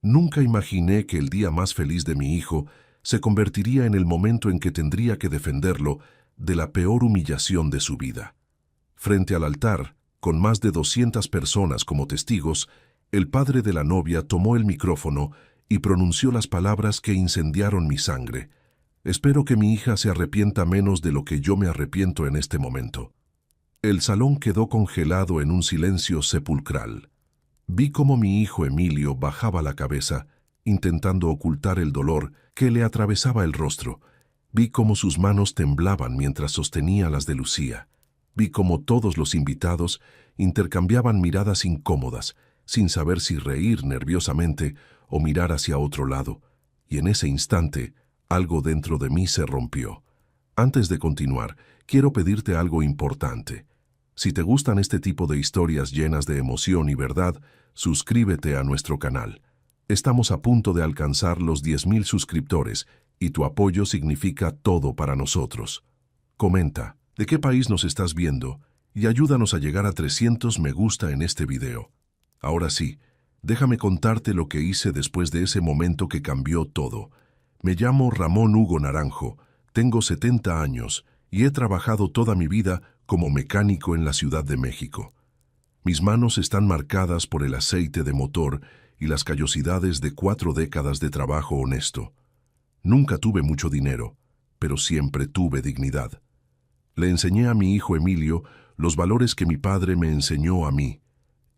Nunca imaginé que el día más feliz de mi hijo se convertiría en el momento en que tendría que defenderlo de la peor humillación de su vida. Frente al altar, con más de 200 personas como testigos, el padre de la novia tomó el micrófono y pronunció las palabras que incendiaron mi sangre. Espero que mi hija se arrepienta menos de lo que yo me arrepiento en este momento. El salón quedó congelado en un silencio sepulcral. Vi cómo mi hijo Emilio bajaba la cabeza, intentando ocultar el dolor que le atravesaba el rostro. Vi cómo sus manos temblaban mientras sostenía las de Lucía. Vi cómo todos los invitados intercambiaban miradas incómodas, sin saber si reír nerviosamente o mirar hacia otro lado. Y en ese instante, algo dentro de mí se rompió. Antes de continuar, quiero pedirte algo importante. Si te gustan este tipo de historias llenas de emoción y verdad, suscríbete a nuestro canal. Estamos a punto de alcanzar los 10,000 suscriptores y tu apoyo significa todo para nosotros. Comenta de qué país nos estás viendo y ayúdanos a llegar a 300 me gusta en este video. Ahora sí, déjame contarte lo que hice después de ese momento que cambió todo. Me llamo Ramón Hugo Naranjo, tengo 70 años y he trabajado toda mi vida como mecánico en la Ciudad de México. Mis manos están marcadas por el aceite de motor y las callosidades de 4 décadas de trabajo honesto. Nunca tuve mucho dinero, pero siempre tuve dignidad. Le enseñé a mi hijo Emilio los valores que mi padre me enseñó a mí.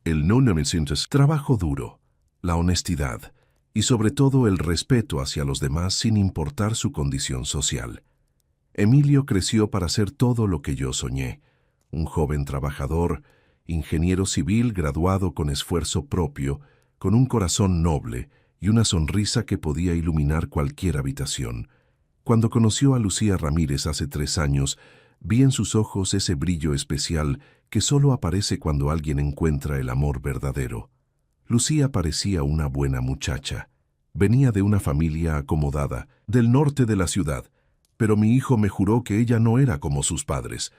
El no necesitas trabajo duro, la honestidad y sobre todo el respeto hacia los demás sin importar su condición social. Emilio creció para ser todo lo que yo soñé, un joven trabajador, ingeniero civil graduado con esfuerzo propio, con un corazón noble y una sonrisa que podía iluminar cualquier habitación. Cuando conoció a Lucía Ramírez hace 3 años, vi en sus ojos ese brillo especial que solo aparece cuando alguien encuentra el amor verdadero. Lucía parecía una buena muchacha. Venía de una familia acomodada, del norte de la ciudad, pero mi hijo me juró que ella no era como sus padres,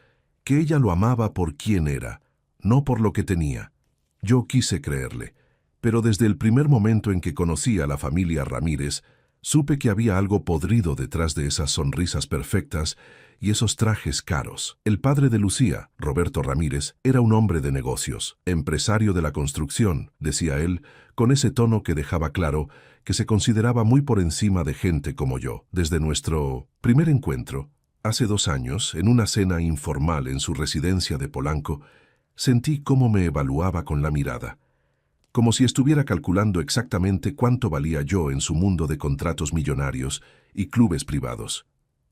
que ella lo amaba por quien era, no por lo que tenía. Yo quise creerle, pero desde el primer momento en que conocí a la familia Ramírez, supe que había algo podrido detrás de esas sonrisas perfectas y esos trajes caros. El padre de Lucía, Roberto Ramírez, era un hombre de negocios, empresario de la construcción, decía él, con ese tono que dejaba claro que se consideraba muy por encima de gente como yo. Desde nuestro primer encuentro, hace 2 años, en una cena informal en su residencia de Polanco, sentí cómo me evaluaba con la mirada, como si estuviera calculando exactamente cuánto valía yo en su mundo de contratos millonarios y clubes privados.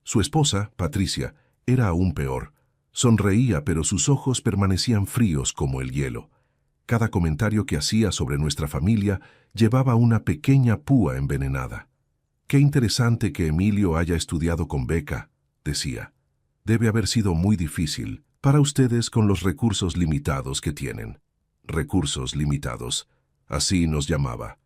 Su esposa, Patricia, era aún peor. Sonreía, pero sus ojos permanecían fríos como el hielo. Cada comentario que hacía sobre nuestra familia llevaba una pequeña púa envenenada. «Qué interesante que Emilio haya estudiado con beca», decía. «Debe haber sido muy difícil para ustedes con los recursos limitados que tienen». Recursos limitados. Así nos llamaba.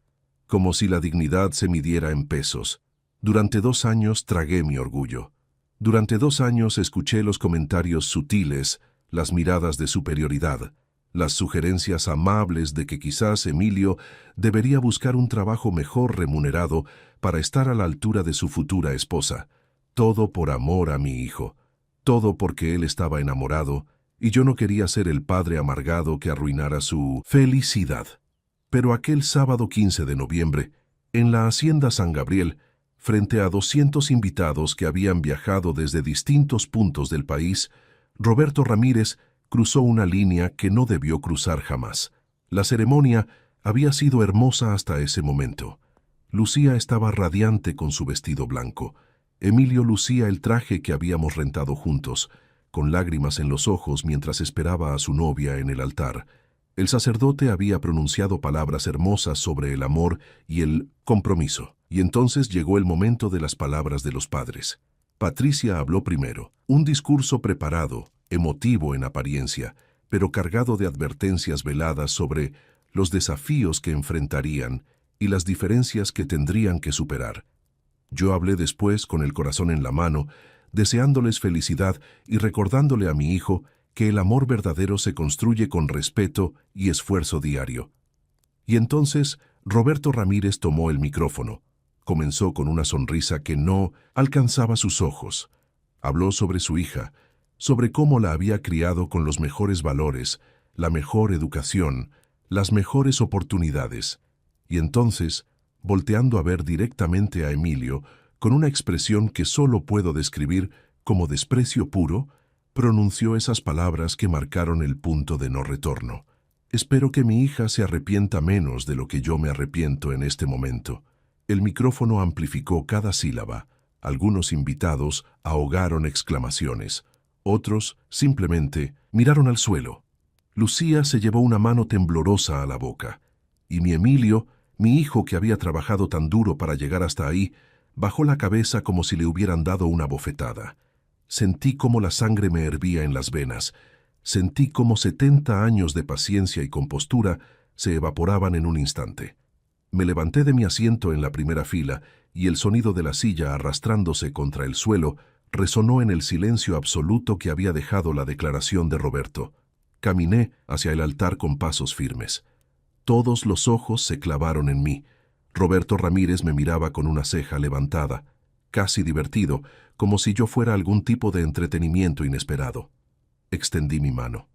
Como si la dignidad se midiera en pesos. Durante 2 años tragué mi orgullo. Durante 2 años escuché los comentarios sutiles, las miradas de superioridad, las sugerencias amables de que quizás Emilio debería buscar un trabajo mejor remunerado para estar a la altura de su futura esposa. Todo por amor a mi hijo. Todo porque él estaba enamorado y yo no quería ser el padre amargado que arruinara su felicidad. Pero aquel sábado 15 de noviembre, en la Hacienda San Gabriel, frente a 200 invitados que habían viajado desde distintos puntos del país, Roberto Ramírez cruzó una línea que no debió cruzar jamás. La ceremonia había sido hermosa hasta ese momento. Lucía estaba radiante con su vestido blanco. Emilio lucía el traje que habíamos rentado juntos, con lágrimas en los ojos mientras esperaba a su novia en el altar. El sacerdote había pronunciado palabras hermosas sobre el amor y el compromiso. Y entonces llegó el momento de las palabras de los padres. Patricia habló primero, un discurso preparado, emotivo en apariencia, pero cargado de advertencias veladas sobre los desafíos que enfrentarían y las diferencias que tendrían que superar. Yo hablé después con el corazón en la mano, deseándoles felicidad y recordándole a mi hijo que el amor verdadero se construye con respeto y esfuerzo diario. Y entonces Roberto Ramírez tomó el micrófono. Comenzó con una sonrisa que no alcanzaba sus ojos. Habló sobre su hija, sobre cómo la había criado con los mejores valores, la mejor educación, las mejores oportunidades. Y entonces, volteando a ver directamente a Emilio, con una expresión que solo puedo describir como desprecio puro, pronunció esas palabras que marcaron el punto de no retorno. Espero que mi hija se arrepienta menos de lo que yo me arrepiento en este momento. El micrófono amplificó cada sílaba. Algunos invitados ahogaron exclamaciones. Otros, simplemente, miraron al suelo. Lucía se llevó una mano temblorosa a la boca. Y mi Emilio, mi hijo que había trabajado tan duro para llegar hasta ahí, bajó la cabeza como si le hubieran dado una bofetada. Sentí cómo la sangre me hervía en las venas. Sentí cómo 70 años de paciencia y compostura se evaporaban en un instante. Me levanté de mi asiento en la primera fila y el sonido de la silla arrastrándose contra el suelo resonó en el silencio absoluto que había dejado la declaración de Roberto. Caminé hacia el altar con pasos firmes. Todos los ojos se clavaron en mí. Roberto Ramírez me miraba con una ceja levantada, casi divertido, como si yo fuera algún tipo de entretenimiento inesperado. Extendí mi mano.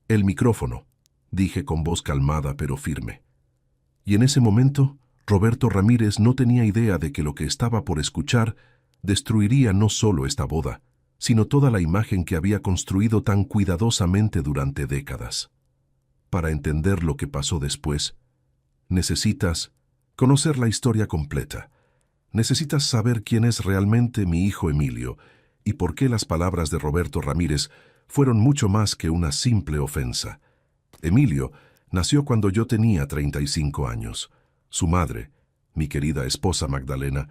«El micrófono», dije con voz calmada pero firme. Y en ese momento, Roberto Ramírez no tenía idea de que lo que estaba por escuchar destruiría no solo esta boda, sino toda la imagen que había construido tan cuidadosamente durante décadas. Para entender lo que pasó después, necesitas conocer la historia completa. Necesitas saber quién es realmente mi hijo Emilio y por qué las palabras de Roberto Ramírez fueron mucho más que una simple ofensa. Emilio nació cuando yo tenía 35 años. Su madre, mi querida esposa Magdalena,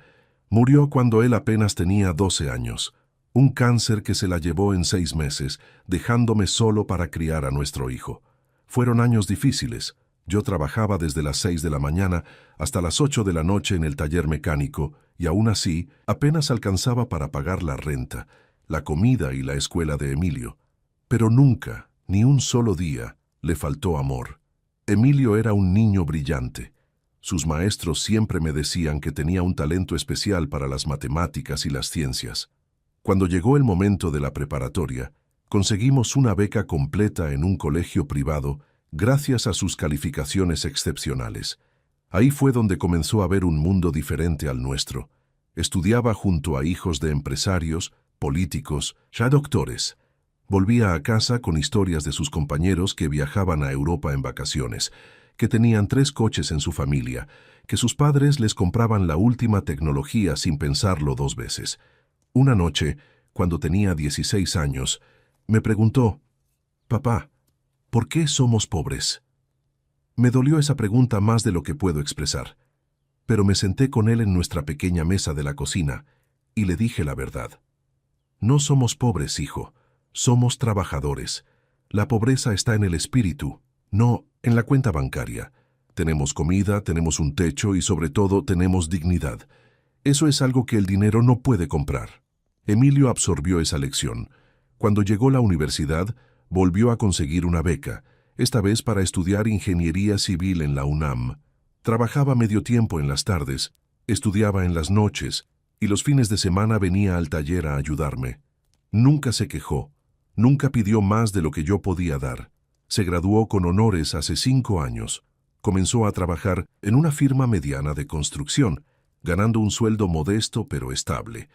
murió cuando él apenas tenía 12 años. Un cáncer que se la llevó en 6 meses, dejándome solo para criar a nuestro hijo. Fueron años difíciles. Yo trabajaba desde las 6 de la mañana hasta las 8 de la noche en el taller mecánico y aún así apenas alcanzaba para pagar la renta, la comida y la escuela de Emilio. Pero nunca, ni un solo día, le faltó amor. Emilio era un niño brillante. Sus maestros siempre me decían que tenía un talento especial para las matemáticas y las ciencias. Cuando llegó el momento de la preparatoria, conseguimos una beca completa en un colegio privado gracias a sus calificaciones excepcionales. Ahí fue donde comenzó a ver un mundo diferente al nuestro. Estudiaba junto a hijos de empresarios, políticos, ya doctores. Volvía a casa con historias de sus compañeros que viajaban a Europa en vacaciones, que tenían 3 coches en su familia, que sus padres les compraban la última tecnología sin pensarlo 2 veces. Una noche, cuando tenía 16 años, me preguntó: «Papá, ¿por qué somos pobres?». Me dolió esa pregunta más de lo que puedo expresar, pero me senté con él en nuestra pequeña mesa de la cocina y le dije la verdad. «No somos pobres, hijo. Somos trabajadores. La pobreza está en el espíritu, no en la cuenta bancaria. Tenemos comida, tenemos un techo y sobre todo tenemos dignidad. Eso es algo que el dinero no puede comprar». Emilio absorbió esa lección. Cuando llegó a la universidad, volvió a conseguir una beca, esta vez para estudiar ingeniería civil en la UNAM. Trabajaba medio tiempo en las tardes, estudiaba en las noches y los fines de semana venía al taller a ayudarme. Nunca se quejó. Nunca pidió más de lo que yo podía dar. Se graduó con honores hace 5 años. Comenzó a trabajar en una firma mediana de construcción, ganando un sueldo modesto pero estable.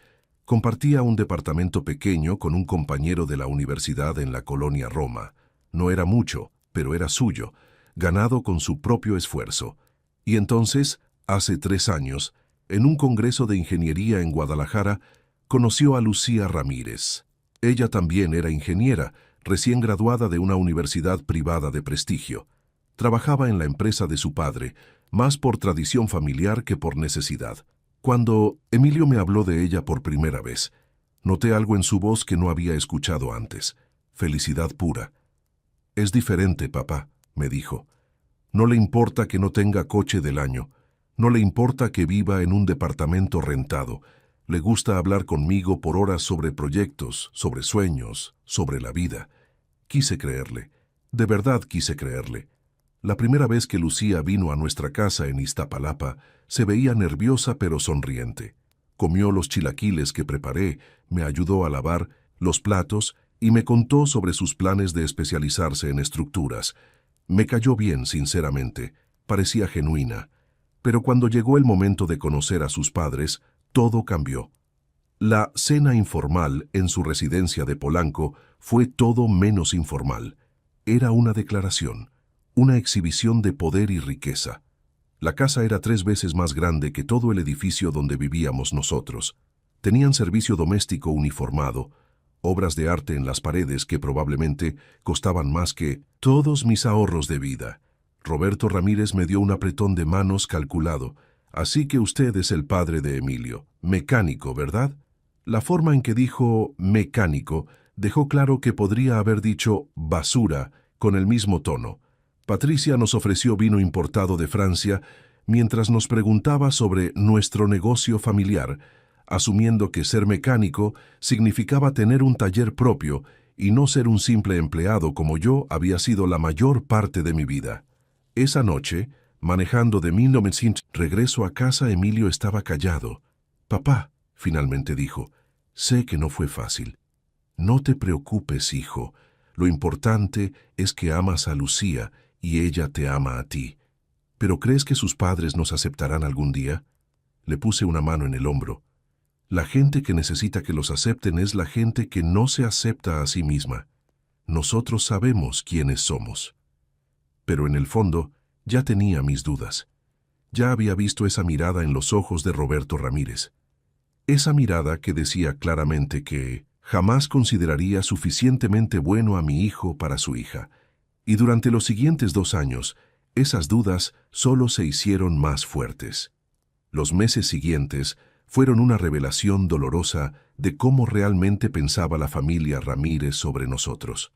Compartía un departamento pequeño con un compañero de la universidad en la colonia Roma. No era mucho, pero era suyo, ganado con su propio esfuerzo. Y entonces, hace 3 años, en un congreso de ingeniería en Guadalajara, conoció a Lucía Ramírez. Ella también era ingeniera, recién graduada de una universidad privada de prestigio. Trabajaba en la empresa de su padre, más por tradición familiar que por necesidad. Cuando Emilio me habló de ella por primera vez, noté algo en su voz que no había escuchado antes. Felicidad pura. «Es diferente, papá», me dijo. «No le importa que no tenga coche del año. No le importa que viva en un departamento rentado. Le gusta hablar conmigo por horas sobre proyectos, sobre sueños, sobre la vida». Quise creerle. De verdad quise creerle. La primera vez que Lucía vino a nuestra casa en Iztapalapa, se veía nerviosa pero sonriente. Comió los chilaquiles que preparé, me ayudó a lavar los platos y me contó sobre sus planes de especializarse en estructuras. Me cayó bien, sinceramente, parecía genuina. Pero cuando llegó el momento de conocer a sus padres, todo cambió. La cena informal en su residencia de Polanco fue todo menos informal. Era una declaración, una exhibición de poder y riqueza. La casa era 3 veces más grande que todo el edificio donde vivíamos nosotros. Tenían servicio doméstico uniformado, obras de arte en las paredes que probablemente costaban más que todos mis ahorros de vida. Roberto Ramírez me dio un apretón de manos calculado. Así que usted es el padre de Emilio. Mecánico, ¿verdad? La forma en que dijo mecánico dejó claro que podría haber dicho basura con el mismo tono. Patricia nos ofreció vino importado de Francia mientras nos preguntaba sobre nuestro negocio familiar, asumiendo que ser mecánico significaba tener un taller propio y no ser un simple empleado como yo había sido la mayor parte de mi vida. Esa noche, manejando de 1900, regreso a casa, Emilio estaba callado. «Papá», finalmente dijo, «sé que no fue fácil. No te preocupes, hijo. Lo importante es que amas a Lucía y ella te ama a ti. ¿Pero crees que sus padres nos aceptarán algún día?» Le puse una mano en el hombro. La gente que necesita que los acepten es la gente que no se acepta a sí misma. Nosotros sabemos quiénes somos. Pero en el fondo, ya tenía mis dudas. Ya había visto esa mirada en los ojos de Roberto Ramírez. Esa mirada que decía claramente que jamás consideraría suficientemente bueno a mi hijo para su hija. Y durante los siguientes 2 años, esas dudas solo se hicieron más fuertes. Los meses siguientes fueron una revelación dolorosa de cómo realmente pensaba la familia Ramírez sobre nosotros.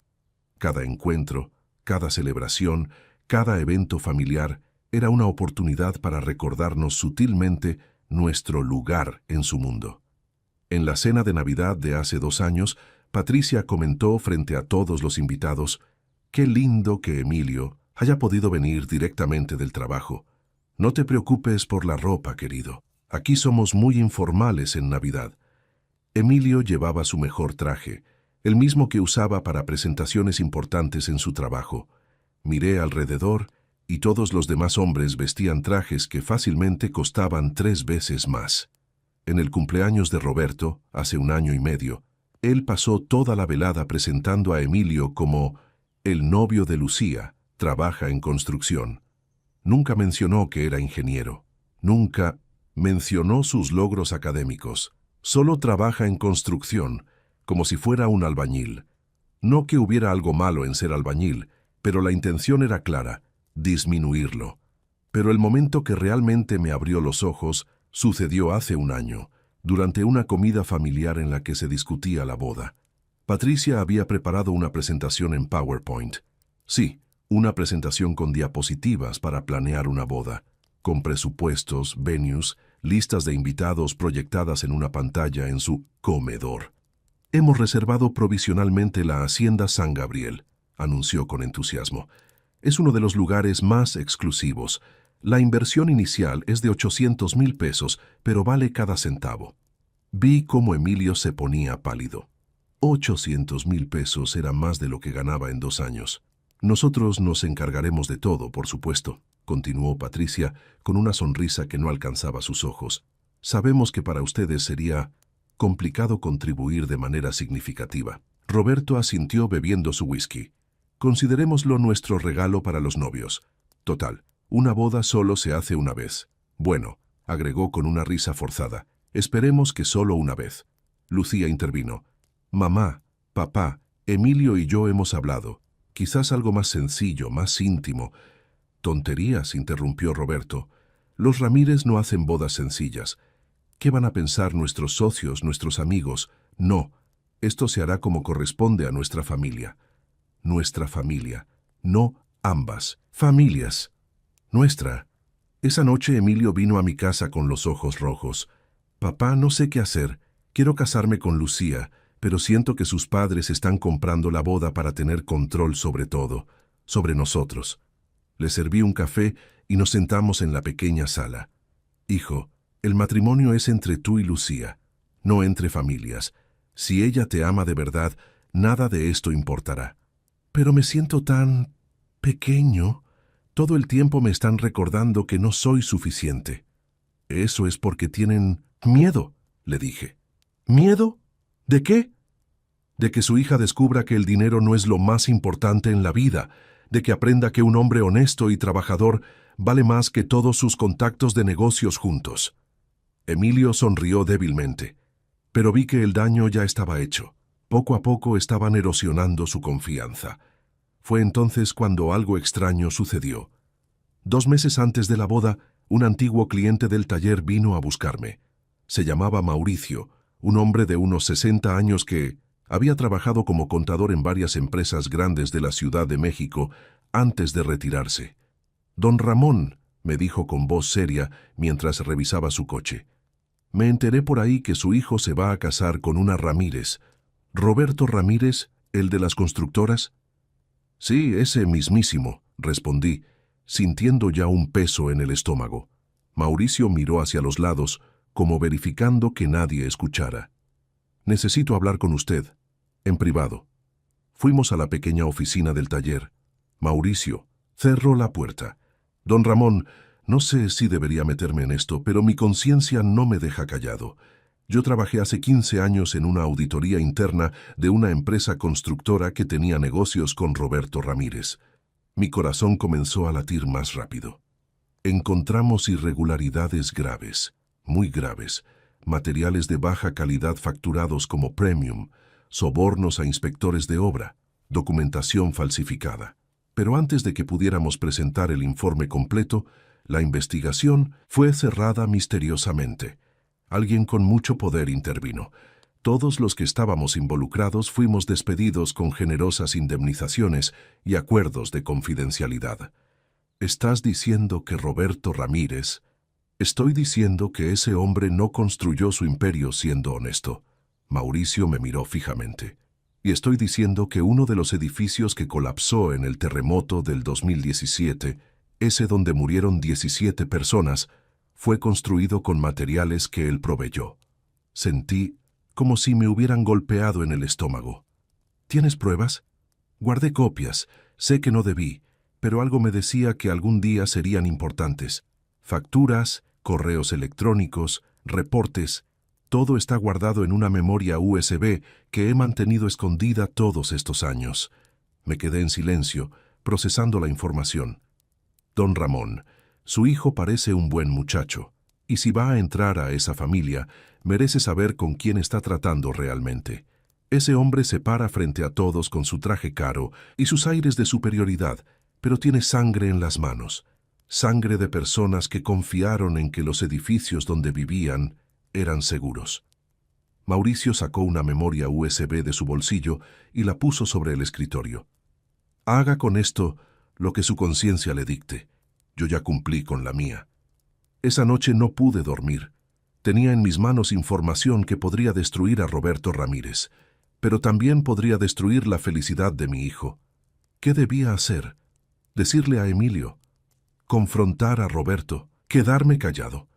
Cada encuentro, cada celebración, cada evento familiar era una oportunidad para recordarnos sutilmente nuestro lugar en su mundo. En la cena de Navidad de hace 2 años, Patricia comentó frente a todos los invitados: «Qué lindo que Emilio haya podido venir directamente del trabajo. No te preocupes por la ropa, querido. Aquí somos muy informales en Navidad». Emilio llevaba su mejor traje, el mismo que usaba para presentaciones importantes en su trabajo. Miré alrededor y todos los demás hombres vestían trajes que fácilmente costaban 3 veces más. En el cumpleaños de Roberto, hace 1 año y medio, él pasó toda la velada presentando a Emilio como el novio de Lucía, trabaja en construcción. Nunca mencionó que era ingeniero. Nunca mencionó sus logros académicos. Solo trabaja en construcción, como si fuera un albañil. No que hubiera algo malo en ser albañil, pero la intención era clara: disminuirlo. Pero el momento que realmente me abrió los ojos sucedió hace 1 año, durante una comida familiar en la que se discutía la boda. Patricia había preparado una presentación en PowerPoint. Sí, una presentación con diapositivas para planear una boda, con presupuestos, venues, listas de invitados proyectadas en una pantalla en su comedor. «Hemos reservado provisionalmente la Hacienda San Gabriel», anunció con entusiasmo. «Es uno de los lugares más exclusivos. La inversión inicial es de 800,000 pesos, pero vale cada centavo». Vi cómo Emilio se ponía pálido. 800,000 pesos era más de lo que ganaba en 2 años. «Nosotros nos encargaremos de todo, por supuesto», continuó Patricia con una sonrisa que no alcanzaba sus ojos. «Sabemos que para ustedes sería complicado contribuir de manera significativa». Roberto asintió bebiendo su whisky. «Considerémoslo nuestro regalo para los novios. Total, una boda solo se hace una vez. Bueno», agregó con una risa forzada, «esperemos que solo una vez». Lucía intervino. «Mamá, papá, Emilio y yo hemos hablado. Quizás algo más sencillo, más íntimo». «Tonterías», interrumpió Roberto. «Los Ramírez no hacen bodas sencillas. ¿Qué van a pensar nuestros socios, nuestros amigos? No, esto se hará como corresponde a nuestra familia». «Nuestra familia», no ambas familias. «Nuestra». Esa noche Emilio vino a mi casa con los ojos rojos. «Papá, no sé qué hacer. Quiero casarme con Lucía, pero siento que sus padres están comprando la boda para tener control sobre todo, sobre nosotros». Le serví un café y nos sentamos en la pequeña sala. Hijo, el matrimonio es entre tú y Lucía, no entre familias. Si ella te ama de verdad, nada de esto importará. Pero me siento tan pequeño. Todo el tiempo me están recordando que no soy suficiente. Eso es porque tienen miedo, le dije. ¿Miedo? ¿De qué? De que su hija descubra que el dinero no es lo más importante en la vida, de que aprenda que un hombre honesto y trabajador vale más que todos sus contactos de negocios juntos. Emilio sonrió débilmente, pero vi que el daño ya estaba hecho. Poco a poco estaban erosionando su confianza. Fue entonces cuando algo extraño sucedió. 2 meses antes de la boda, un antiguo cliente del taller vino a buscarme. Se llamaba Mauricio, un hombre de unos 60 años que había trabajado como contador en varias empresas grandes de la Ciudad de México antes de retirarse. «Don Ramón», me dijo con voz seria mientras revisaba su coche. «Me enteré por ahí que su hijo se va a casar con una Ramírez. ¿Roberto Ramírez, el de las constructoras?» «Sí, ese mismísimo», respondí, sintiendo ya un peso en el estómago. Mauricio miró hacia los lados, como verificando que nadie escuchara. «Necesito hablar con usted, en privado». Fuimos a la pequeña oficina del taller. Mauricio cerró la puerta. «Don Ramón, no sé si debería meterme en esto, pero mi conciencia no me deja callado. Yo trabajé hace 15 años en una auditoría interna de una empresa constructora que tenía negocios con Roberto Ramírez. Mi corazón comenzó a latir más rápido. Encontramos irregularidades graves, muy graves, materiales de baja calidad facturados como premium, sobornos a inspectores de obra, documentación falsificada. Pero antes de que pudiéramos presentar el informe completo, la investigación fue cerrada misteriosamente. Alguien con mucho poder intervino. Todos los que estábamos involucrados fuimos despedidos con generosas indemnizaciones y acuerdos de confidencialidad. ¿Estás diciendo que Roberto Ramírez? Estoy diciendo que ese hombre no construyó su imperio siendo honesto. Mauricio me miró fijamente. Y estoy diciendo que uno de los edificios que colapsó en el terremoto del 2017, ese donde murieron 17 personas, fue construido con materiales que él proveyó. Sentí como si me hubieran golpeado en el estómago. ¿Tienes pruebas? Guardé copias. Sé que no debí, pero algo me decía que algún día serían importantes. Facturas, correos electrónicos, reportes, todo está guardado en una memoria USB que he mantenido escondida todos estos años. Me quedé en silencio, procesando la información. Don Ramón, su hijo parece un buen muchacho, y si va a entrar a esa familia, merece saber con quién está tratando realmente. Ese hombre se para frente a todos con su traje caro y sus aires de superioridad, pero tiene sangre en las manos. Sangre de personas que confiaron en que los edificios donde vivían eran seguros. Mauricio sacó una memoria USB de su bolsillo y la puso sobre el escritorio. Haga con esto lo que su conciencia le dicte. Yo ya cumplí con la mía. Esa noche no pude dormir. Tenía en mis manos información que podría destruir a Roberto Ramírez, pero también podría destruir la felicidad de mi hijo. ¿Qué debía hacer? Decirle a Emilio, confrontar a Roberto, quedarme callado.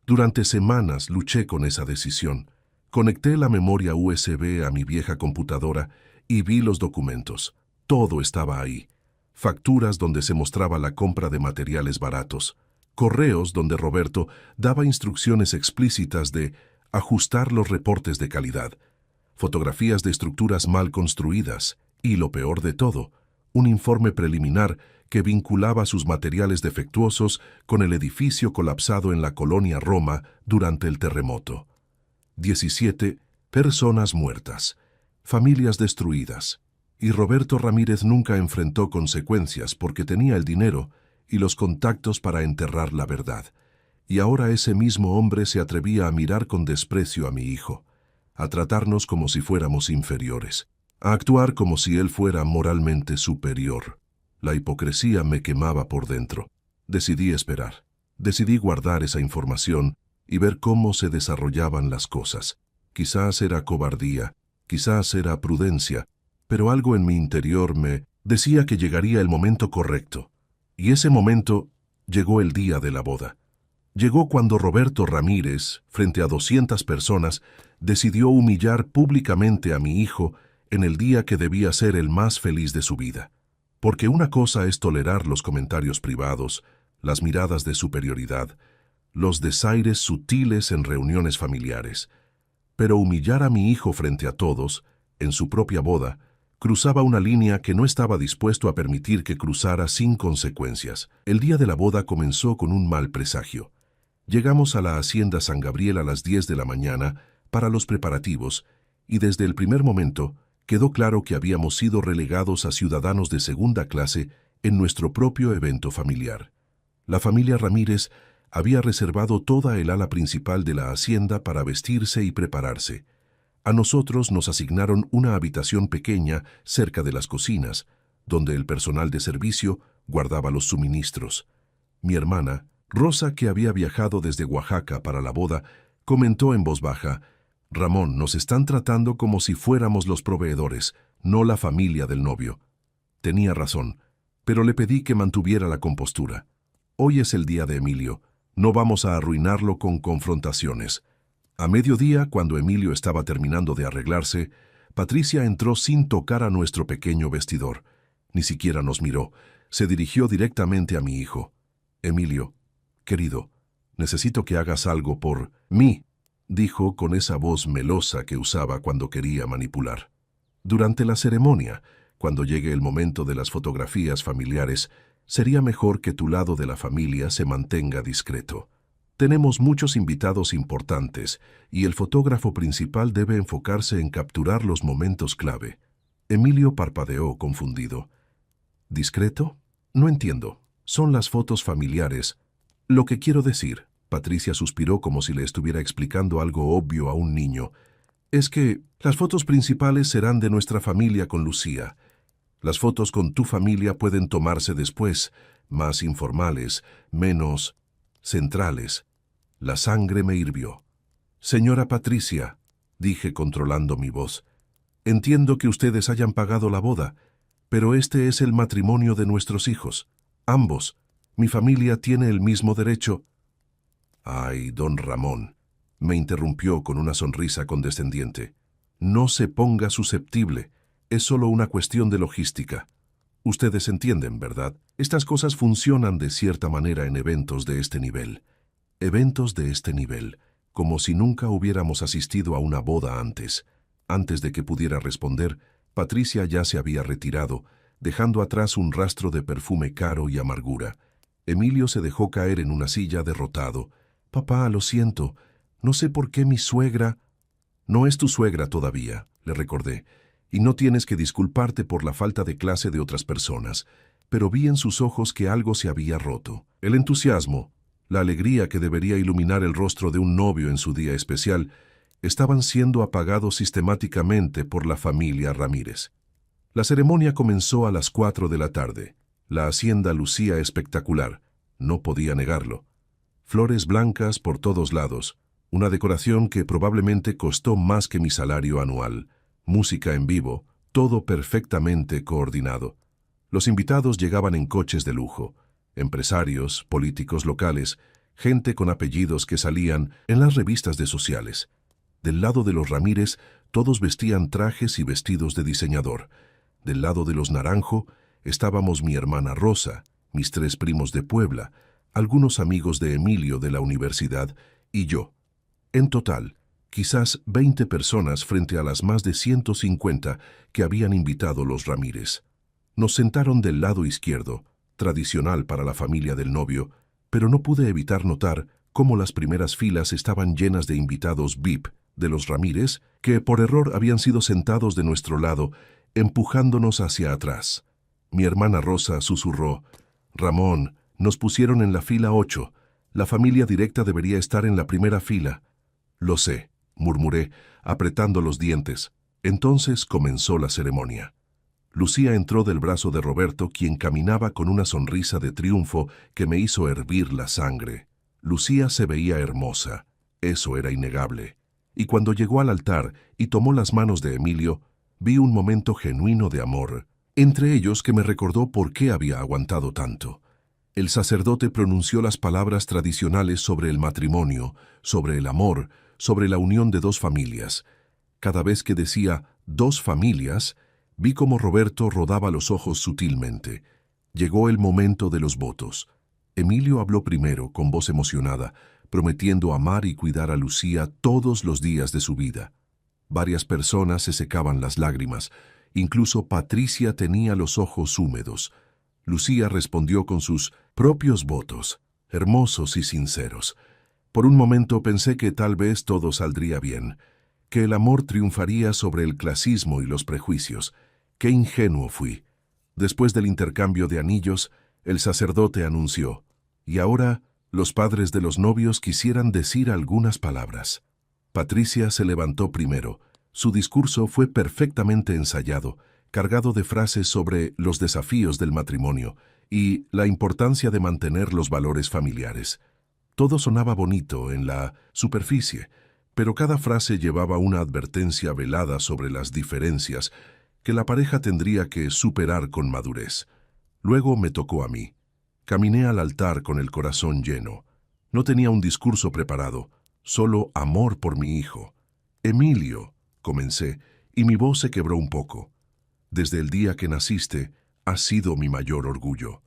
Durante semanas luché con esa decisión. Conecté la memoria USB a mi vieja computadora y vi los documentos. Todo estaba ahí. Facturas donde se mostraba la compra de materiales baratos. Correos donde Roberto daba instrucciones explícitas de ajustar los reportes de calidad. Fotografías de estructuras mal construidas. Y lo peor de todo, un informe preliminar que vinculaba sus materiales defectuosos con el edificio colapsado en la colonia Roma durante el terremoto. 17 personas muertas, familias destruidas, y Roberto Ramírez nunca enfrentó consecuencias porque tenía el dinero y los contactos para enterrar la verdad. Y ahora ese mismo hombre se atrevía a mirar con desprecio a mi hijo, a tratarnos como si fuéramos inferiores, a actuar como si él fuera moralmente superior. La hipocresía me quemaba por dentro. Decidí esperar. Decidí guardar esa información y ver cómo se desarrollaban las cosas. Quizás era cobardía, quizás era prudencia, pero algo en mi interior me decía que llegaría el momento correcto. Y ese momento llegó el día de la boda. Llegó cuando Roberto Ramírez, frente a 200 personas, decidió humillar públicamente a mi hijo en el día que debía ser el más feliz de su vida. Porque una cosa es tolerar los comentarios privados, las miradas de superioridad, los desaires sutiles en reuniones familiares. Pero humillar a mi hijo frente a todos, en su propia boda, cruzaba una línea que no estaba dispuesto a permitir que cruzara sin consecuencias. El día de la boda comenzó con un mal presagio. Llegamos a la hacienda San Gabriel a las 10 de la mañana para los preparativos y desde el primer momento quedó claro que habíamos sido relegados a ciudadanos de segunda clase en nuestro propio evento familiar. La familia Ramírez había reservado toda el ala principal de la hacienda para vestirse y prepararse. A nosotros nos asignaron una habitación pequeña cerca de las cocinas, donde el personal de servicio guardaba los suministros. Mi hermana, Rosa, que había viajado desde Oaxaca para la boda, comentó en voz baja: «Ramón, nos están tratando como si fuéramos los proveedores, no la familia del novio». Tenía razón, pero le pedí que mantuviera la compostura. Hoy es el día de Emilio, no vamos a arruinarlo con confrontaciones. A mediodía, cuando Emilio estaba terminando de arreglarse, Patricia entró sin tocar a nuestro pequeño vestidor. Ni siquiera nos miró, se dirigió directamente a mi hijo. «Emilio, querido, necesito que hagas algo por mí», dijo con esa voz melosa que usaba cuando quería manipular. «Durante la ceremonia, cuando llegue el momento de las fotografías familiares, sería mejor que tu lado de la familia se mantenga discreto. Tenemos muchos invitados importantes y el fotógrafo principal debe enfocarse en capturar los momentos clave». Emilio parpadeó confundido. «¿Discreto? No entiendo. Son las fotos familiares. Lo que quiero decir», Patricia suspiró como si le estuviera explicando algo obvio a un niño, «es que las fotos principales serán de nuestra familia con Lucía. Las fotos con tu familia pueden tomarse después, más informales, menos centrales». La sangre me hirvió. «Señora Patricia», dije controlando mi voz, «entiendo que ustedes hayan pagado la boda, pero este es el matrimonio de nuestros hijos. Ambos. Mi familia tiene el mismo derecho». «Ay, don Ramón», me interrumpió con una sonrisa condescendiente, «no se ponga susceptible. Es solo una cuestión de logística. Ustedes entienden, ¿verdad? Estas cosas funcionan de cierta manera en eventos de este nivel. Eventos de este nivel, como si nunca hubiéramos asistido a una boda antes». Antes de que pudiera responder, Patricia ya se había retirado, dejando atrás un rastro de perfume caro y amargura. Emilio se dejó caer en una silla derrotado. «Papá, lo siento. No sé por qué mi suegra...». «No es tu suegra todavía», le recordé, «y no tienes que disculparte por la falta de clase de otras personas». Pero vi en sus ojos que algo se había roto. El entusiasmo, la alegría que debería iluminar el rostro de un novio en su día especial, estaban siendo apagados sistemáticamente por la familia Ramírez. La ceremonia comenzó a las 4 de la tarde. La hacienda lucía espectacular, no podía negarlo. Flores blancas por todos lados, una decoración que probablemente costó más que mi salario anual, música en vivo, todo perfectamente coordinado. Los invitados llegaban en coches de lujo, empresarios, políticos locales, gente con apellidos que salían en las revistas de sociales. Del lado de los Ramírez, todos vestían trajes y vestidos de diseñador. Del lado de los Naranjo, estábamos mi hermana Rosa, mis 3 primos de Puebla, algunos amigos de Emilio de la universidad y yo. En total, quizás 20 personas frente a las más de 150 que habían invitado los Ramírez. Nos sentaron del lado izquierdo, tradicional para la familia del novio, pero no pude evitar notar cómo las primeras filas estaban llenas de invitados VIP de los Ramírez que por error habían sido sentados de nuestro lado, empujándonos hacia atrás. Mi hermana Rosa susurró: «Ramón, nos pusieron en la fila 8. La familia directa debería estar en la primera fila». «Lo sé», murmuré, apretando los dientes. Entonces comenzó la ceremonia. Lucía entró del brazo de Roberto, quien caminaba con una sonrisa de triunfo que me hizo hervir la sangre. Lucía se veía hermosa, eso era innegable. Y cuando llegó al altar y tomó las manos de Emilio, vi un momento genuino de amor, entre ellos que me recordó por qué había aguantado tanto. El sacerdote pronunció las palabras tradicionales sobre el matrimonio, sobre el amor, sobre la unión de dos familias. Cada vez que decía «dos familias», vi cómo Roberto rodaba los ojos sutilmente. Llegó el momento de los votos. Emilio habló primero, con voz emocionada, prometiendo amar y cuidar a Lucía todos los días de su vida. Varias personas se secaban las lágrimas. Incluso Patricia tenía los ojos húmedos. Lucía respondió con sus propios votos, hermosos y sinceros. Por un momento pensé que tal vez todo saldría bien, que el amor triunfaría sobre el clasismo y los prejuicios. ¡Qué ingenuo fui! Después del intercambio de anillos, el sacerdote anunció, y ahora los padres de los novios quisieran decir algunas palabras. Patricia se levantó primero. Su discurso fue perfectamente ensayado, cargado de frases sobre los desafíos del matrimonio y la importancia de mantener los valores familiares. Todo sonaba bonito en la superficie, pero cada frase llevaba una advertencia velada sobre las diferencias que la pareja tendría que superar con madurez. Luego me tocó a mí. Caminé al altar con el corazón lleno. No tenía un discurso preparado, solo amor por mi hijo. Emilio, comencé, y mi voz se quebró un poco. Desde el día que naciste, has sido mi mayor orgullo.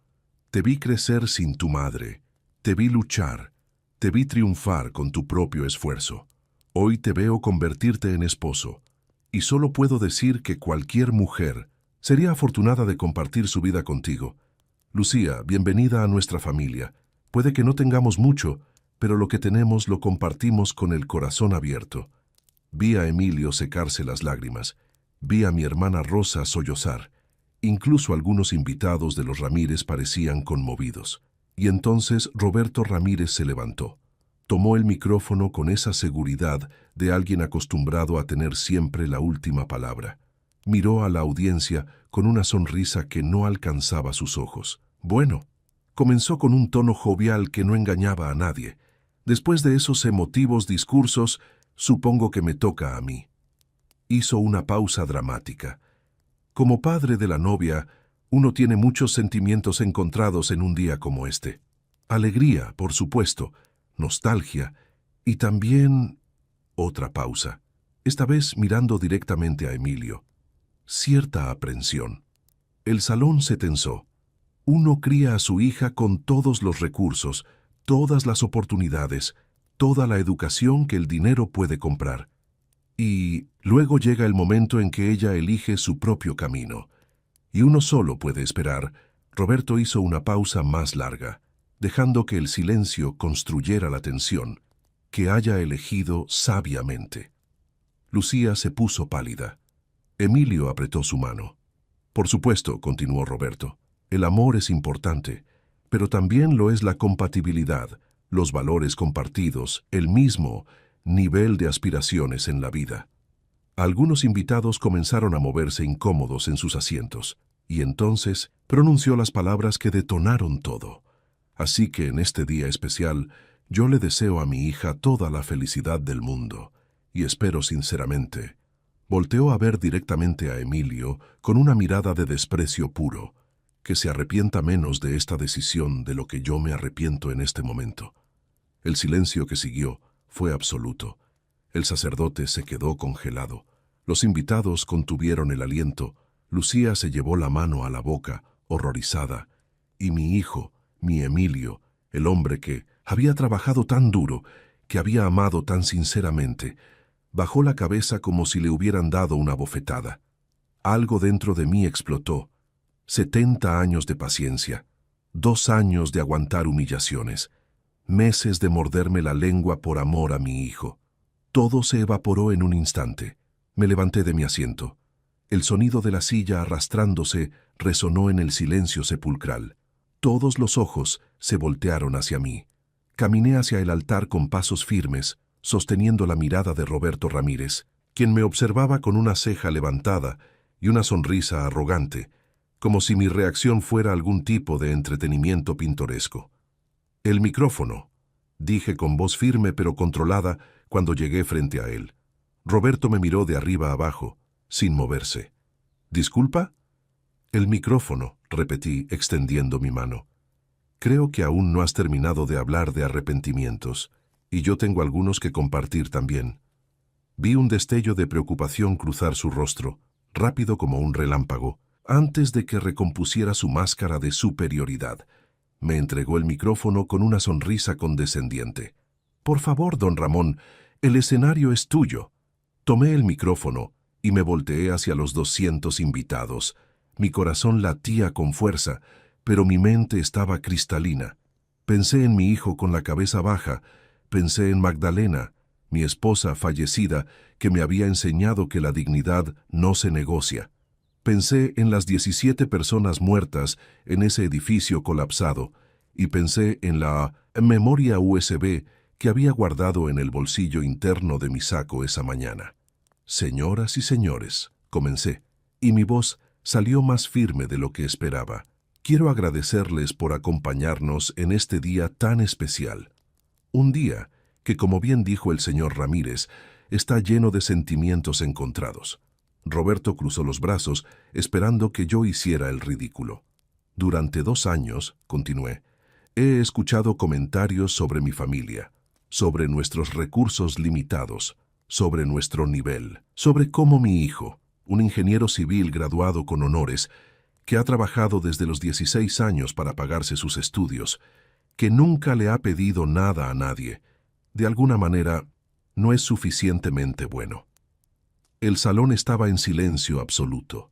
Te vi crecer sin tu madre, te vi luchar, te vi triunfar con tu propio esfuerzo. Hoy te veo convertirte en esposo, y solo puedo decir que cualquier mujer sería afortunada de compartir su vida contigo. Lucía, bienvenida a nuestra familia. Puede que no tengamos mucho, pero lo que tenemos lo compartimos con el corazón abierto. Vi a Emilio secarse las lágrimas. Vi a mi hermana Rosa sollozar. Incluso algunos invitados de los Ramírez parecían conmovidos. Y entonces Roberto Ramírez se levantó. Tomó el micrófono con esa seguridad de alguien acostumbrado a tener siempre la última palabra. Miró a la audiencia con una sonrisa que no alcanzaba sus ojos. Bueno, comenzó con un tono jovial que no engañaba a nadie. Después de esos emotivos discursos, supongo que me toca a mí. Hizo una pausa dramática. Como padre de la novia, uno tiene muchos sentimientos encontrados en un día como este. Alegría, por supuesto, nostalgia y también otra pausa, esta vez mirando directamente a Emilio. Cierta aprensión. El salón se tensó. Uno cría a su hija con todos los recursos, todas las oportunidades, toda la educación que el dinero puede comprar. Y luego llega el momento en que ella elige su propio camino. Y uno solo puede esperar. Roberto hizo una pausa más larga, dejando que el silencio construyera la tensión, que haya elegido sabiamente. Lucía se puso pálida. Emilio apretó su mano. Por supuesto, continuó Roberto, el amor es importante, pero también lo es la compatibilidad, los valores compartidos, el mismo nivel de aspiraciones en la vida. Algunos invitados comenzaron a moverse incómodos en sus asientos, y entonces pronunció las palabras que detonaron todo. Así que en este día especial, yo le deseo a mi hija toda la felicidad del mundo, y espero sinceramente. Volteó a ver directamente a Emilio con una mirada de desprecio puro, que se arrepienta menos de esta decisión de lo que yo me arrepiento en este momento. El silencio que siguió fue absoluto. El sacerdote se quedó congelado. Los invitados contuvieron el aliento. Lucía se llevó la mano a la boca, horrorizada. Y mi hijo, mi Emilio, el hombre que había trabajado tan duro, que había amado tan sinceramente, bajó la cabeza como si le hubieran dado una bofetada. Algo dentro de mí explotó. 70 años de paciencia, 2 años de aguantar humillaciones, meses de morderme la lengua por amor a mi hijo. Todo se evaporó en un instante. Me levanté de mi asiento. El sonido de la silla arrastrándose resonó en el silencio sepulcral. Todos los ojos se voltearon hacia mí. Caminé hacia el altar con pasos firmes, sosteniendo la mirada de Roberto Ramírez, quien me observaba con una ceja levantada y una sonrisa arrogante, como si mi reacción fuera algún tipo de entretenimiento pintoresco. «El micrófono», dije con voz firme pero controlada cuando llegué frente a él. Roberto me miró de arriba a abajo, sin moverse. «¿Disculpa?» «El micrófono», repetí, extendiendo mi mano. Creo que aún no has terminado de hablar de arrepentimientos, y yo tengo algunos que compartir también. Vi un destello de preocupación cruzar su rostro, rápido como un relámpago, antes de que recompusiera su máscara de superioridad. Me entregó el micrófono con una sonrisa condescendiente. «Por favor, don Ramón, el escenario es tuyo». Tomé el micrófono y me volteé hacia los 200 invitados. Mi corazón latía con fuerza, pero mi mente estaba cristalina. Pensé en mi hijo con la cabeza baja, pensé en Magdalena, mi esposa fallecida, que me había enseñado que la dignidad no se negocia. Pensé en las 17 personas muertas en ese edificio colapsado, y pensé en la memoria USB que había guardado en el bolsillo interno de mi saco esa mañana. «Señoras y señores», comencé, y mi voz salió más firme de lo que esperaba. «Quiero agradecerles por acompañarnos en este día tan especial. Un día que, como bien dijo el señor Ramírez, está lleno de sentimientos encontrados». Roberto cruzó los brazos, esperando que yo hiciera el ridículo. «Durante 2 años», continué, «he escuchado comentarios sobre mi familia, sobre nuestros recursos limitados, sobre nuestro nivel, sobre cómo mi hijo, un ingeniero civil graduado con honores, que ha trabajado desde los 16 años para pagarse sus estudios, que nunca le ha pedido nada a nadie, de alguna manera no es suficientemente bueno». El salón estaba en silencio absoluto.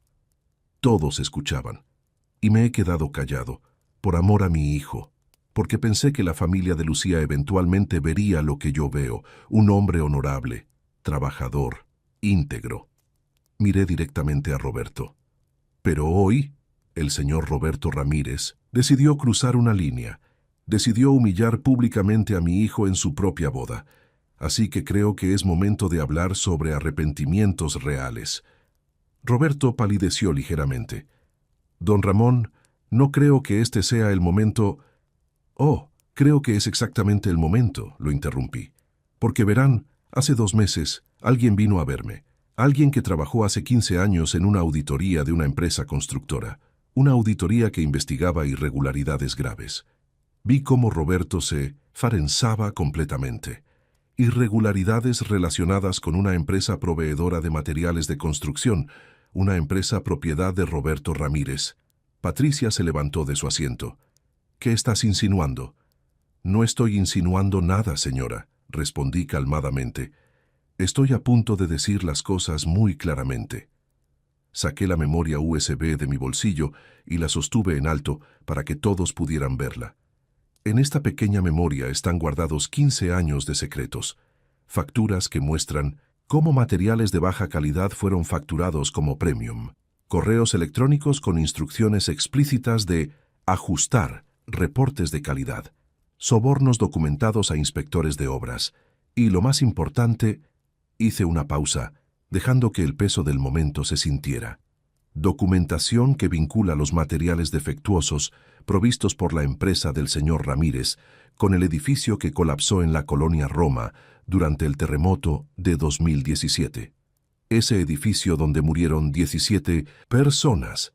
Todos escuchaban, y me he quedado callado, por amor a mi hijo, porque pensé que la familia de Lucía eventualmente vería lo que yo veo, un hombre honorable, trabajador, íntegro. Miré directamente a Roberto. Pero hoy, el señor Roberto Ramírez decidió cruzar una línea, decidió humillar públicamente a mi hijo en su propia boda. Así que creo que es momento de hablar sobre arrepentimientos reales. Roberto palideció ligeramente. «Don Ramón, no creo que este sea el momento». «Oh, creo que es exactamente el momento», lo interrumpí. «Porque verán, hace 2 meses alguien vino a verme. Alguien que trabajó hace 15 años en una auditoría de una empresa constructora. Una auditoría que investigaba irregularidades graves». Vi cómo Roberto se farenzaba completamente. Irregularidades relacionadas con una empresa proveedora de materiales de construcción, una empresa propiedad de Roberto Ramírez. Patricia se levantó de su asiento. «¿Qué estás insinuando?» «No estoy insinuando nada, señora», respondí calmadamente. «Estoy a punto de decir las cosas muy claramente». Saqué la memoria USB de mi bolsillo y la sostuve en alto para que todos pudieran verla. En esta pequeña memoria están guardados 15 años de secretos, facturas que muestran cómo materiales de baja calidad fueron facturados como premium, correos electrónicos con instrucciones explícitas de ajustar reportes de calidad, sobornos documentados a inspectores de obras, y lo más importante, hice una pausa, dejando que el peso del momento se sintiera. Documentación que vincula los materiales defectuosos provistos por la empresa del señor Ramírez con el edificio que colapsó en la colonia Roma durante el terremoto de 2017. Ese edificio donde murieron 17 personas.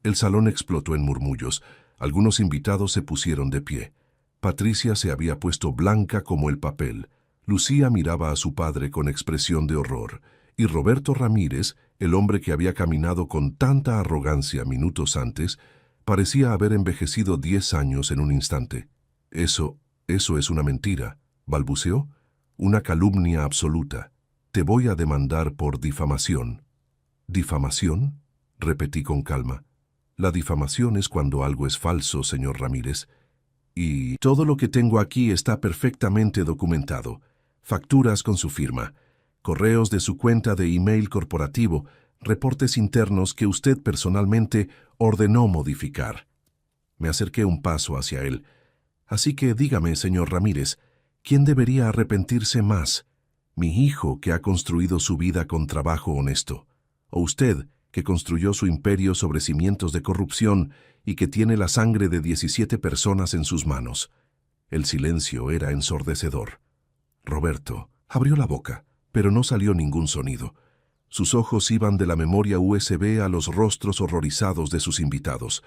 El salón explotó en murmullos. Algunos invitados se pusieron de pie. Patricia se había puesto blanca como el papel. Lucía miraba a su padre con expresión de horror. Y Roberto Ramírez, el hombre que había caminado con tanta arrogancia minutos antes, parecía haber envejecido 10 años en un instante. Eso es una mentira», balbuceó. «Una calumnia absoluta. Te voy a demandar por difamación». «¿Difamación?», repetí con calma. «La difamación es cuando algo es falso, señor Ramírez. Y todo lo que tengo aquí está perfectamente documentado. Facturas con su firma, correos de su cuenta de email corporativo, reportes internos que usted personalmente ordenó modificar». Me acerqué un paso hacia él. «Así que dígame, señor Ramírez, ¿quién debería arrepentirse más? ¿Mi hijo, que ha construido su vida con trabajo honesto? ¿O usted, que construyó su imperio sobre cimientos de corrupción y que tiene la sangre de 17 personas en sus manos?» El silencio era ensordecedor. Roberto abrió la boca, pero no salió ningún sonido. Sus ojos iban de la memoria USB a los rostros horrorizados de sus invitados,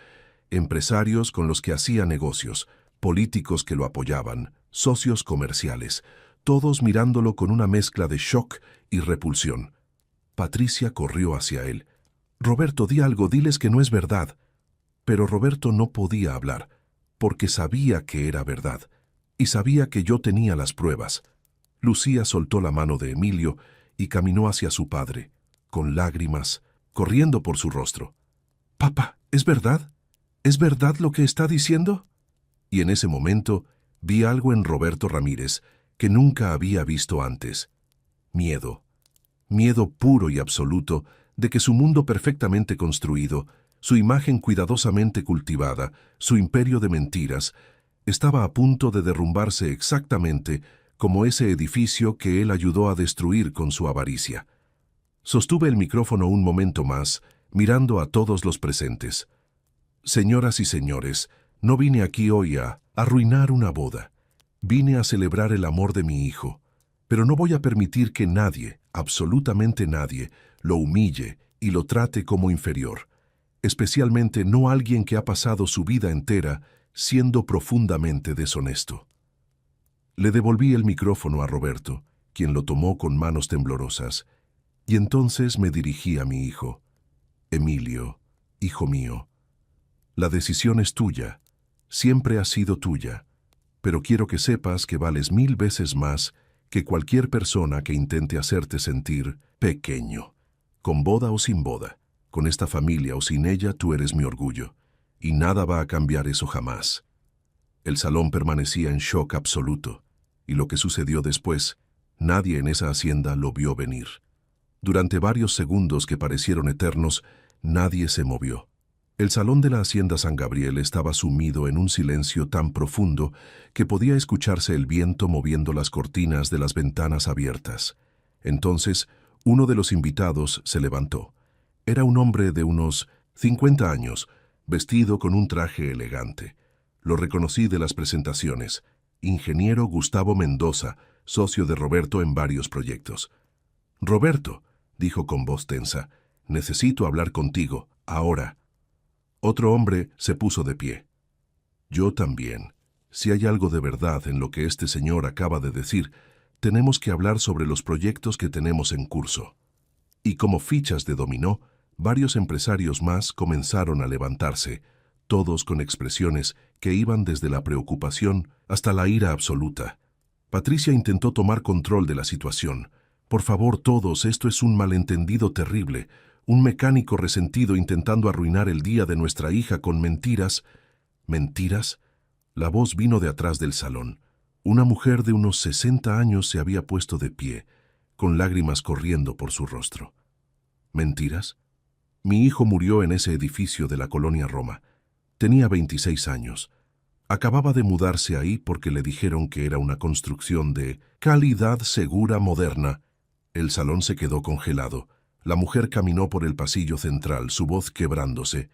empresarios con los que hacía negocios, políticos que lo apoyaban, socios comerciales, todos mirándolo con una mezcla de shock y repulsión. Patricia corrió hacia él. «Roberto, di algo, diles que no es verdad». Pero Roberto no podía hablar, porque sabía que era verdad, y sabía que yo tenía las pruebas. Lucía soltó la mano de Emilio y caminó hacia su padre, con lágrimas, corriendo por su rostro. «Papá, ¿es verdad? ¿Es verdad lo que está diciendo?» Y en ese momento vi algo en Roberto Ramírez que nunca había visto antes. Miedo. Miedo puro y absoluto de que su mundo perfectamente construido, su imagen cuidadosamente cultivada, su imperio de mentiras, estaba a punto de derrumbarse exactamente como ese edificio que él ayudó a destruir con su avaricia. Sostuve el micrófono un momento más, mirando a todos los presentes. «Señoras y señores, no vine aquí hoy a arruinar una boda. Vine a celebrar el amor de mi hijo, pero no voy a permitir que nadie, absolutamente nadie, lo humille y lo trate como inferior, especialmente no alguien que ha pasado su vida entera siendo profundamente deshonesto». Le devolví el micrófono a Roberto, quien lo tomó con manos temblorosas, y entonces me dirigí a mi hijo. «Emilio, hijo mío, la decisión es tuya, siempre ha sido tuya, pero quiero que sepas que vales 1000 veces más que cualquier persona que intente hacerte sentir pequeño. Con boda o sin boda, con esta familia o sin ella, tú eres mi orgullo, y nada va a cambiar eso jamás». El salón permanecía en shock absoluto, y lo que sucedió después, nadie en esa hacienda lo vio venir. Durante varios segundos que parecieron eternos, nadie se movió. El salón de la hacienda San Gabriel estaba sumido en un silencio tan profundo que podía escucharse el viento moviendo las cortinas de las ventanas abiertas. Entonces, uno de los invitados se levantó. Era un hombre de unos 50 años, vestido con un traje elegante. Lo reconocí de las presentaciones. Ingeniero Gustavo Mendoza, socio de Roberto en varios proyectos. «Roberto», dijo con voz tensa, «necesito hablar contigo, ahora». Otro hombre se puso de pie. «Yo también. Si hay algo de verdad en lo que este señor acaba de decir, tenemos que hablar sobre los proyectos que tenemos en curso». Y como fichas de dominó, varios empresarios más comenzaron a levantarse, todos con expresiones que iban desde la preocupación hasta la ira absoluta. Patricia intentó tomar control de la situación. «Por favor, todos, esto es un malentendido terrible. Un mecánico resentido intentando arruinar el día de nuestra hija con mentiras». «¿Mentiras?». La voz vino de atrás del salón. Una mujer de unos 60 años se había puesto de pie, con lágrimas corriendo por su rostro. «¿Mentiras? Mi hijo murió en ese edificio de la colonia Roma. Tenía 26 años. Acababa de mudarse ahí porque le dijeron que era una construcción de calidad segura moderna». El salón se quedó congelado. La mujer caminó por el pasillo central, su voz quebrándose.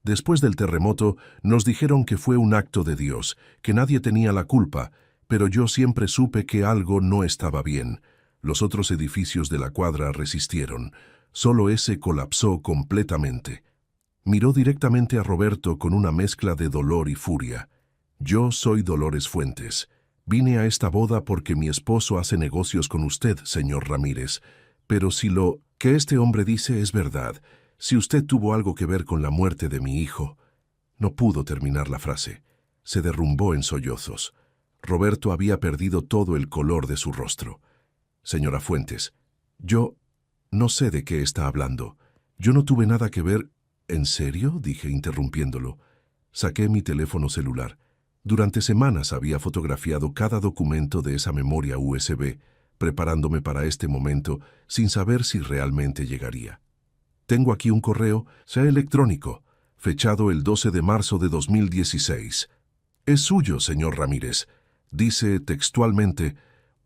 «Después del terremoto, nos dijeron que fue un acto de Dios, que nadie tenía la culpa, pero yo siempre supe que algo no estaba bien. Los otros edificios de la cuadra resistieron. Solo ese colapsó completamente». Miró directamente a Roberto con una mezcla de dolor y furia. «Yo soy Dolores Fuentes. Vine a esta boda porque mi esposo hace negocios con usted, señor Ramírez. Pero si lo que este hombre dice es verdad, si usted tuvo algo que ver con la muerte de mi hijo». No pudo terminar la frase. Se derrumbó en sollozos. Roberto había perdido todo el color de su rostro. «Señora Fuentes, yo no sé de qué está hablando. Yo no tuve nada que ver». «¿En serio?», dije interrumpiéndolo. Saqué mi teléfono celular. Durante semanas había fotografiado cada documento de esa memoria USB, preparándome para este momento sin saber si realmente llegaría. «Tengo aquí un correo, sea electrónico, fechado el 12 de marzo de 2016. Es suyo, señor Ramírez. Dice textualmente: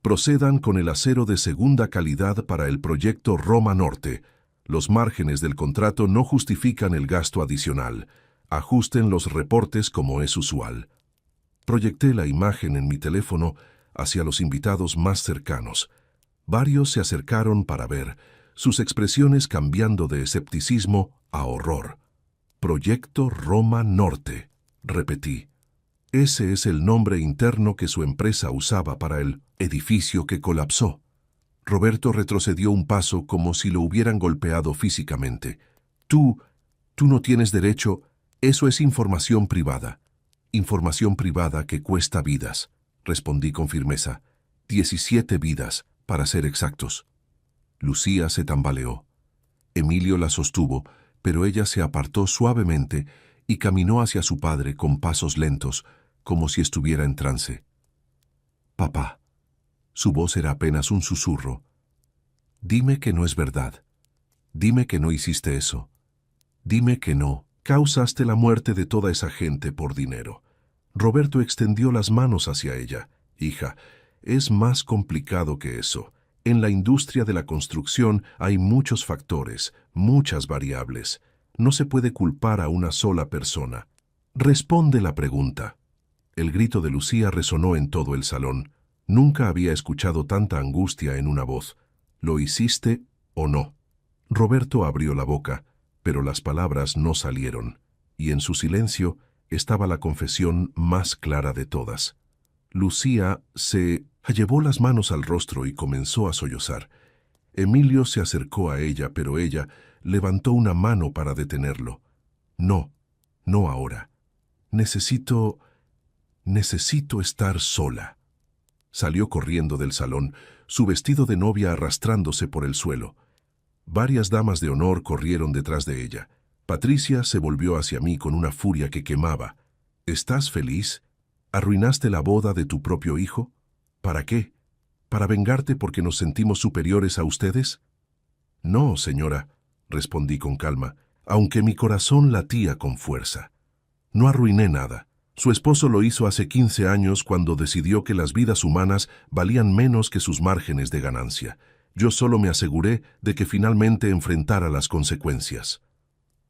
procedan con el acero de segunda calidad para el proyecto Roma Norte. Los márgenes del contrato no justifican el gasto adicional. Ajusten los reportes como es usual». Proyecté la imagen en mi teléfono hacia los invitados más cercanos. Varios se acercaron para ver, sus expresiones cambiando de escepticismo a horror. «Proyecto Roma Norte», repetí. Ese es el nombre interno que su empresa usaba para el edificio que colapsó. Roberto retrocedió un paso como si lo hubieran golpeado físicamente. Tú no tienes derecho. Eso es información privada. Información privada que cuesta vidas, respondí con firmeza. 17 vidas, para ser exactos. Lucía se tambaleó. Emilio la sostuvo, pero ella se apartó suavemente y caminó hacia su padre con pasos lentos, como si estuviera en trance. Papá. Su voz era apenas un susurro. Dime que no es verdad. Dime que no hiciste eso. Dime que no causaste la muerte de toda esa gente por dinero. Roberto extendió las manos hacia ella. Hija, es más complicado que eso. En la industria de la construcción hay muchos factores, muchas variables. No se puede culpar a una sola persona. Responde la pregunta. El grito de Lucía resonó en todo el salón. Nunca había escuchado tanta angustia en una voz. ¿Lo hiciste o no? Roberto abrió la boca, pero las palabras no salieron, y en su silencio estaba la confesión más clara de todas. Lucía se llevó las manos al rostro y comenzó a sollozar. Emilio se acercó a ella, pero ella levantó una mano para detenerlo. No, no ahora. Necesito estar sola. Salió corriendo del salón, su vestido de novia arrastrándose por el suelo. Varias damas de honor corrieron detrás de ella. Patricia se volvió hacia mí con una furia que quemaba. ¿Estás feliz? ¿Arruinaste la boda de tu propio hijo? ¿Para qué? ¿Para vengarte porque nos sentimos superiores a ustedes? No, señora, respondí con calma, aunque mi corazón latía con fuerza. No arruiné nada. Su esposo lo hizo hace 15 años cuando decidió que las vidas humanas valían menos que sus márgenes de ganancia. Yo solo me aseguré de que finalmente enfrentara las consecuencias.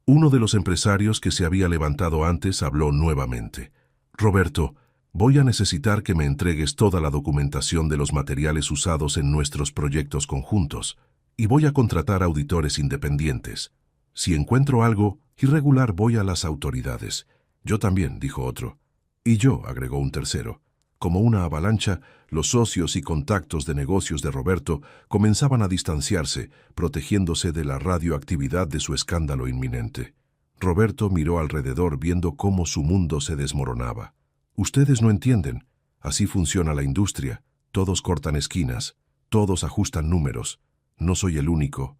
Uno de los empresarios que se había levantado antes habló nuevamente. Roberto, voy a necesitar que me entregues toda la documentación de los materiales usados en nuestros proyectos conjuntos, y voy a contratar auditores independientes. Si encuentro algo irregular, voy a las autoridades. Yo también, dijo otro. Y yo, agregó un tercero. Como una avalancha, los socios y contactos de negocios de Roberto comenzaban a distanciarse, protegiéndose de la radioactividad de su escándalo inminente. Roberto miró alrededor viendo cómo su mundo se desmoronaba. Ustedes no entienden. Así funciona la industria. Todos cortan esquinas. Todos ajustan números. No soy el único.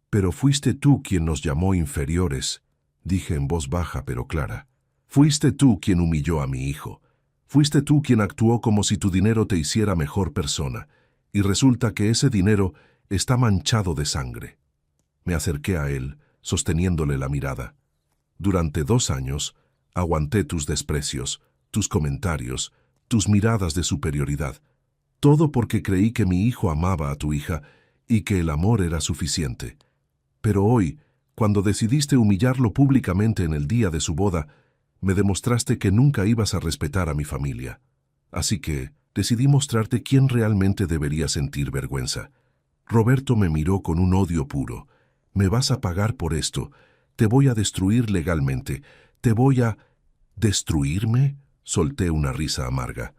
Pero fuiste tú quien nos llamó inferiores, dije en voz baja pero clara. Fuiste tú quien humilló a mi hijo. Fuiste tú quien actuó como si tu dinero te hiciera mejor persona, y resulta que ese dinero está manchado de sangre. Me acerqué a él, sosteniéndole la mirada. Durante 2 años, aguanté tus desprecios, tus comentarios, tus miradas de superioridad. Todo porque creí que mi hijo amaba a tu hija y que el amor era suficiente. Pero hoy, cuando decidiste humillarlo públicamente en el día de su boda, me demostraste que nunca ibas a respetar a mi familia. Así que decidí mostrarte quién realmente debería sentir vergüenza. Roberto me miró con un odio puro. Me vas a pagar por esto. Te voy a destruir legalmente. Te voy a... ¿Destruirme? Solté una risa amarga.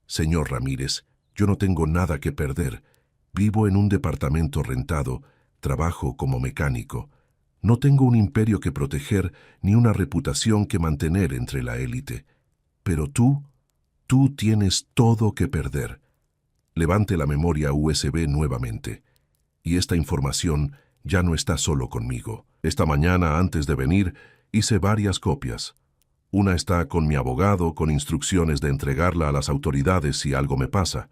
Señor Ramírez, yo no tengo nada que perder. Vivo en un departamento rentado. Trabajo como mecánico. No tengo un imperio que proteger ni una reputación que mantener entre la élite. Pero tú tienes todo que perder. Levante la memoria USB nuevamente. Y esta información ya no está solo conmigo. Esta mañana, antes de venir, hice varias copias. Una está con mi abogado, con instrucciones de entregarla a las autoridades si algo me pasa.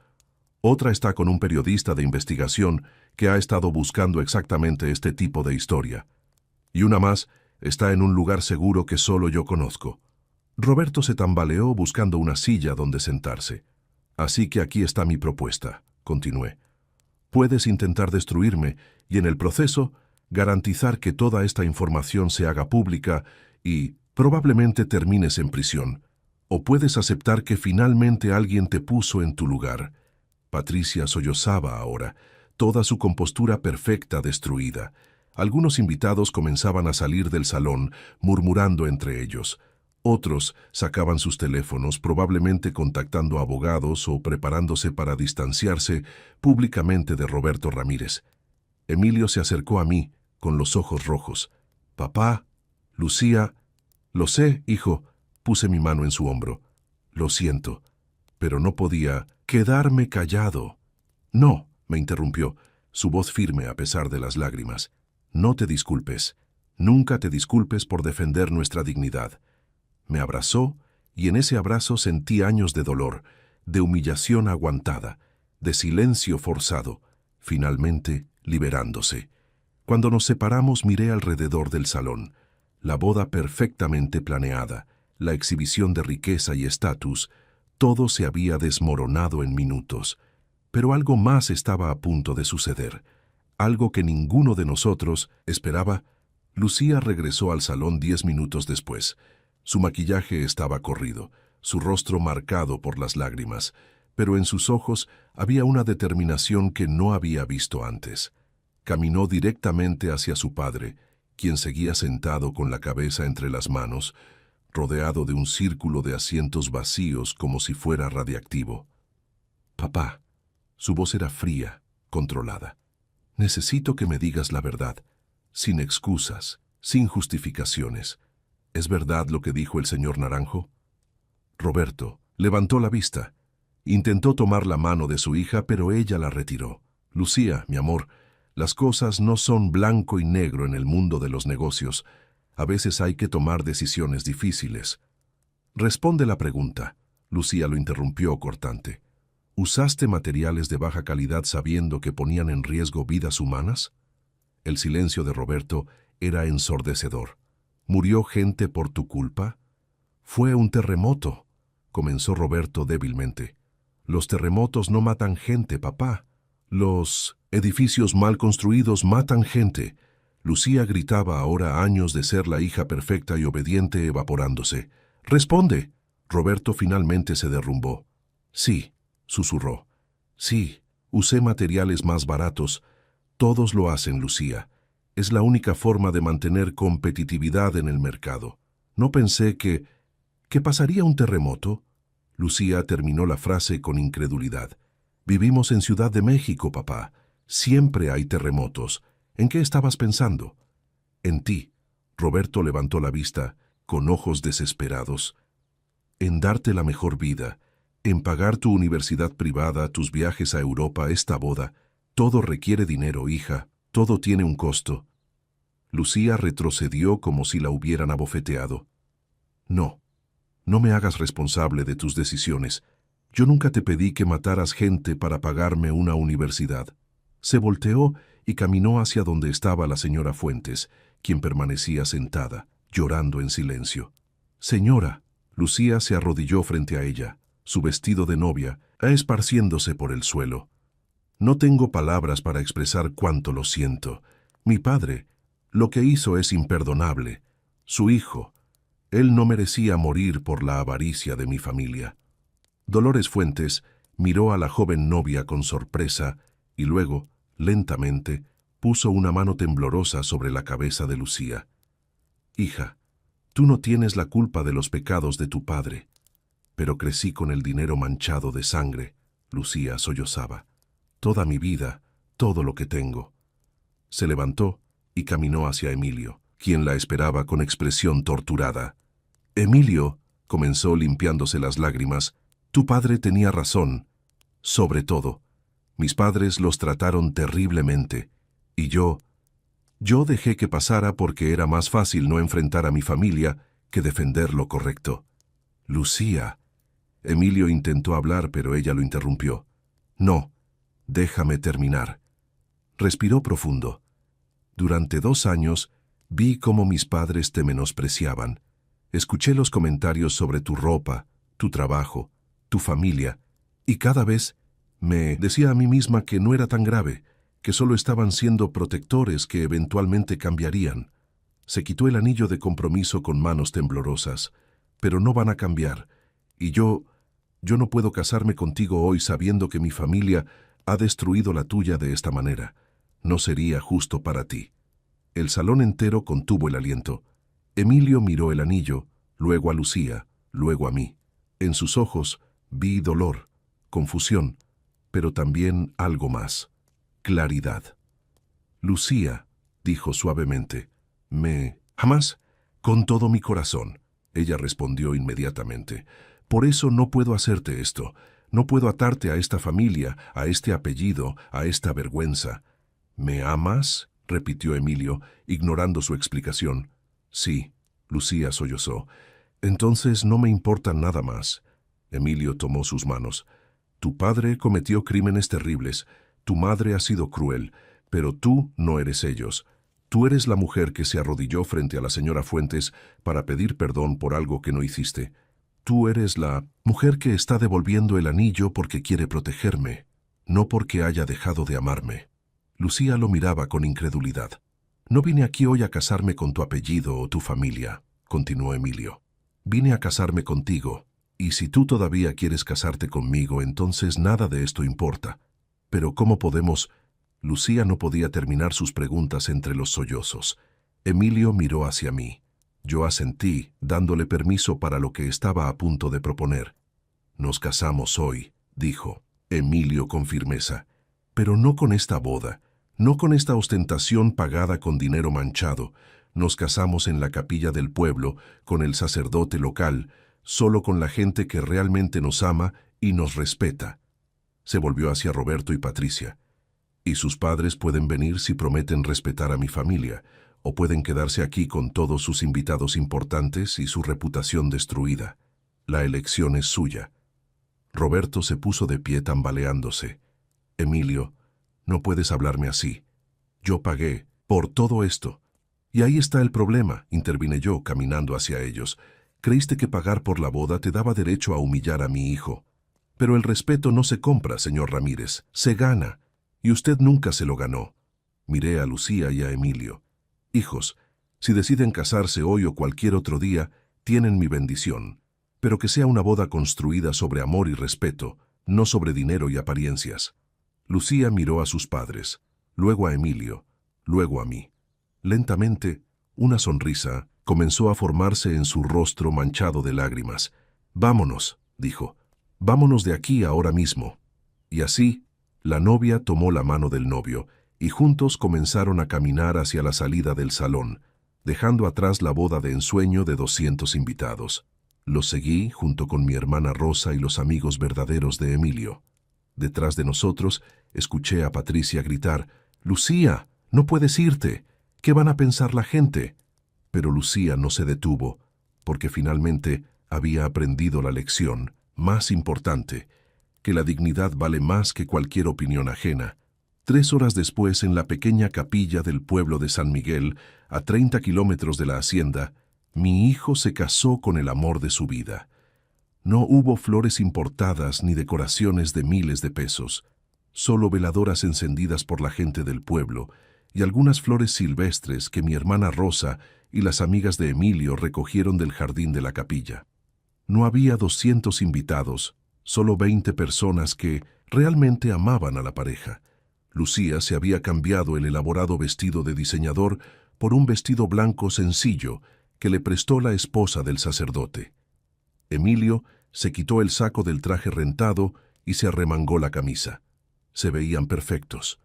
Otra está con un periodista de investigación que ha estado buscando exactamente este tipo de historia. Y una más está en un lugar seguro que solo yo conozco. Roberto se tambaleó buscando una silla donde sentarse. Así que aquí está mi propuesta, continué. Puedes intentar destruirme y en el proceso garantizar que toda esta información se haga pública y probablemente termines en prisión. O puedes aceptar que finalmente alguien te puso en tu lugar. Patricia sollozaba ahora, toda su compostura perfecta destruida. Algunos invitados comenzaban a salir del salón, murmurando entre ellos. Otros sacaban sus teléfonos, probablemente contactando a abogados o preparándose para distanciarse públicamente de Roberto Ramírez. Emilio se acercó a mí, con los ojos rojos. «Papá, Lucía...» «Lo sé, hijo», puse mi mano en su hombro. «Lo siento, pero no podía quedarme callado». «No», me interrumpió, su voz firme a pesar de las lágrimas. «No te disculpes. Nunca te disculpes por defender nuestra dignidad». Me abrazó y en ese abrazo sentí años de dolor, de humillación aguantada, de silencio forzado, finalmente liberándose. Cuando nos separamos miré alrededor del salón. La boda perfectamente planeada, la exhibición de riqueza y estatus, todo se había desmoronado en minutos. Pero algo más estaba a punto de suceder, algo que ninguno de nosotros esperaba. Lucía regresó al salón 10 minutos después. Su maquillaje estaba corrido, su rostro marcado por las lágrimas, pero en sus ojos había una determinación que no había visto antes. Caminó directamente hacia su padre, quien seguía sentado con la cabeza entre las manos, rodeado de un círculo de asientos vacíos como si fuera radiactivo. «Papá», su voz era fría, controlada. «Necesito que me digas la verdad, sin excusas, sin justificaciones. ¿Es verdad lo que dijo el señor Naranjo?» Roberto levantó la vista. Intentó tomar la mano de su hija, pero ella la retiró. «Lucía, mi amor, las cosas no son blanco y negro en el mundo de los negocios. A veces hay que tomar decisiones difíciles». «Responde la pregunta», Lucía lo interrumpió cortante. «¿Usaste materiales de baja calidad sabiendo que ponían en riesgo vidas humanas?» El silencio de Roberto era ensordecedor. «¿Murió gente por tu culpa?» «Fue un terremoto», comenzó Roberto débilmente. «Los terremotos no matan gente, papá. Los edificios mal construidos matan gente». Lucía gritaba ahora, años de ser la hija perfecta y obediente evaporándose. «¡Responde!» Roberto finalmente se derrumbó. «Sí», susurró. «Sí, usé materiales más baratos. Todos lo hacen, Lucía. Es la única forma de mantener competitividad en el mercado. No pensé que pasaría un terremoto». Lucía terminó la frase con incredulidad. «Vivimos en Ciudad de México, papá. Siempre hay terremotos. ¿En qué estabas pensando?» «En ti». Roberto levantó la vista, con ojos desesperados. «En darte la mejor vida, en pagar tu universidad privada, tus viajes a Europa, esta boda. Todo requiere dinero, hija. Todo tiene un costo». Lucía retrocedió como si la hubieran abofeteado. «No, no me hagas responsable de tus decisiones. Yo nunca te pedí que mataras gente para pagarme una universidad». Se volteó y caminó hacia donde estaba la señora Fuentes, quien permanecía sentada, llorando en silencio. «Señora», Lucía se arrodilló frente a ella, su vestido de novia, esparciéndose por el suelo. «No tengo palabras para expresar cuánto lo siento. Mi padre, lo que hizo es imperdonable. Su hijo, él no merecía morir por la avaricia de mi familia». Dolores Fuentes miró a la joven novia con sorpresa y luego, lentamente, puso una mano temblorosa sobre la cabeza de Lucía. «Hija, tú no tienes la culpa de los pecados de tu padre. Pero crecí con el dinero manchado de sangre», Lucía sollozaba. «Toda mi vida, todo lo que tengo». Se levantó y caminó hacia Emilio, quien la esperaba con expresión torturada. «Emilio», comenzó limpiándose las lágrimas, «tu padre tenía razón. Sobre todo, mis padres los trataron terriblemente, y yo dejé que pasara porque era más fácil no enfrentar a mi familia que defender lo correcto». «Lucía». Emilio intentó hablar, pero ella lo interrumpió. «No, déjame terminar». Respiró profundo. «Durante 2 años vi cómo mis padres te menospreciaban. Escuché los comentarios sobre tu ropa, tu trabajo, tu familia, y cada vez me decía a mí misma que no era tan grave, que solo estaban siendo protectores que eventualmente cambiarían». Se quitó el anillo de compromiso con manos temblorosas. «Pero no van a cambiar, y yo no puedo casarme contigo hoy sabiendo que mi familia ha destruido la tuya de esta manera. No sería justo para ti». El salón entero contuvo el aliento. Emilio miró el anillo, luego a Lucía, luego a mí. En sus ojos vi dolor, confusión, pero también algo más, claridad. Lucía, dijo suavemente, jamás, con todo mi corazón. Ella respondió inmediatamente, por eso no puedo hacerte esto, no puedo atarte a esta familia, a este apellido, a esta vergüenza. ¿Me amas?, repitió Emilio, ignorando su explicación. Sí, Lucía sollozó. Entonces no me importa nada más. Emilio tomó sus manos. Tu padre cometió crímenes terribles, tu madre ha sido cruel, pero tú no eres ellos. Tú eres la mujer que se arrodilló frente a la señora Fuentes para pedir perdón por algo que no hiciste. Tú eres la mujer que está devolviendo el anillo porque quiere protegerme, no porque haya dejado de amarme. Lucía lo miraba con incredulidad. No vine aquí hoy a casarme con tu apellido o tu familia, continuó Emilio. Vine a casarme contigo, y si tú todavía quieres casarte conmigo, entonces nada de esto importa. Pero ¿cómo podemos...? Lucía no podía terminar sus preguntas entre los sollozos. Emilio miró hacia mí. Yo asentí, dándole permiso para lo que estaba a punto de proponer. Nos casamos hoy, dijo Emilio con firmeza. Pero no con esta boda, no con esta ostentación pagada con dinero manchado. Nos casamos en la capilla del pueblo, con el sacerdote local, solo con la gente que realmente nos ama y nos respeta. Se volvió hacia Roberto y Patricia. Y sus padres pueden venir si prometen respetar a mi familia, o pueden quedarse aquí con todos sus invitados importantes y su reputación destruida. La elección es suya. Roberto se puso de pie tambaleándose. Emilio, no puedes hablarme así. Yo pagué por todo esto. Y ahí está el problema, intervine yo, caminando hacia ellos. Creíste que pagar por la boda te daba derecho a humillar a mi hijo. Pero el respeto no se compra, señor Ramírez, se gana. Y usted nunca se lo ganó. Miré a Lucía y a Emilio. Hijos, si deciden casarse hoy o cualquier otro día, tienen mi bendición. Pero que sea una boda construida sobre amor y respeto, no sobre dinero y apariencias. Lucía miró a sus padres, luego a Emilio, luego a mí. Lentamente, una sonrisa comenzó a formarse en su rostro manchado de lágrimas. Vámonos, dijo. Vámonos de aquí ahora mismo. Y así, la novia tomó la mano del novio, y juntos comenzaron a caminar hacia la salida del salón, dejando atrás la boda de ensueño de 200 invitados. Los seguí junto con mi hermana Rosa y los amigos verdaderos de Emilio. Detrás de nosotros, escuché a Patricia gritar, «Lucía, no puedes irte. ¿Qué van a pensar la gente?» Pero Lucía no se detuvo, porque finalmente había aprendido la lección más importante, que la dignidad vale más que cualquier opinión ajena. 3 horas después, en la pequeña capilla del pueblo de San Miguel, a 30 kilómetros de la hacienda, mi hijo se casó con el amor de su vida. No hubo flores importadas ni decoraciones de miles de pesos, solo veladoras encendidas por la gente del pueblo y algunas flores silvestres que mi hermana Rosa y las amigas de Emilio recogieron del jardín de la capilla. No había 200 invitados, solo 20 personas que realmente amaban a la pareja. Lucía se había cambiado el elaborado vestido de diseñador por un vestido blanco sencillo que le prestó la esposa del sacerdote. Emilio se quitó el saco del traje rentado y se arremangó la camisa. Se veían perfectos.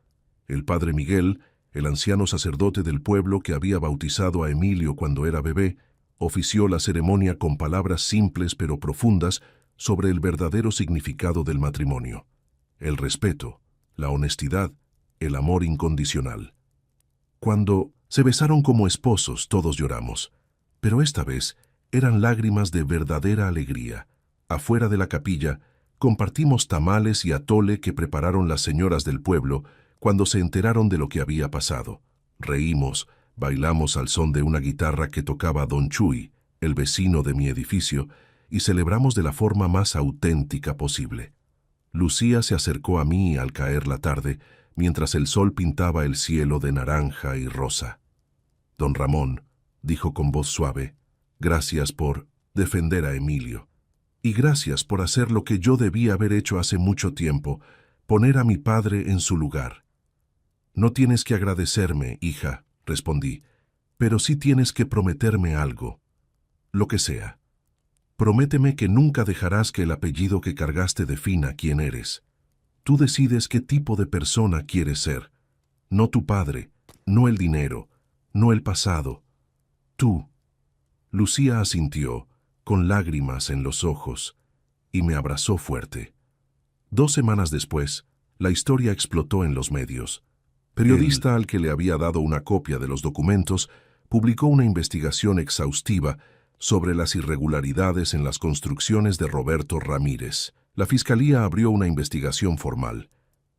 El padre Miguel, el anciano sacerdote del pueblo que había bautizado a Emilio cuando era bebé, ofició la ceremonia con palabras simples pero profundas sobre el verdadero significado del matrimonio: el respeto, la honestidad, el amor incondicional. Cuando se besaron como esposos, todos lloramos, pero esta vez eran lágrimas de verdadera alegría. Afuera de la capilla, compartimos tamales y atole que prepararon las señoras del pueblo cuando se enteraron de lo que había pasado. Reímos, bailamos al son de una guitarra que tocaba Don Chuy, el vecino de mi edificio, y celebramos de la forma más auténtica posible. Lucía se acercó a mí al caer la tarde, mientras el sol pintaba el cielo de naranja y rosa. «Don Ramón», dijo con voz suave, «gracias por defender a Emilio. Y gracias por hacer lo que yo debía haber hecho hace mucho tiempo, poner a mi padre en su lugar». «No tienes que agradecerme, hija», respondí, «pero sí tienes que prometerme algo, lo que sea». Prométeme que nunca dejarás que el apellido que cargaste defina quién eres. Tú decides qué tipo de persona quieres ser. No tu padre, no el dinero, no el pasado. Tú. Lucía asintió, con lágrimas en los ojos, y me abrazó fuerte. 2 semanas después, la historia explotó en los medios. Periodista al que le había dado una copia de los documentos publicó una investigación exhaustiva sobre las irregularidades en las construcciones de Roberto Ramírez. La fiscalía abrió una investigación formal.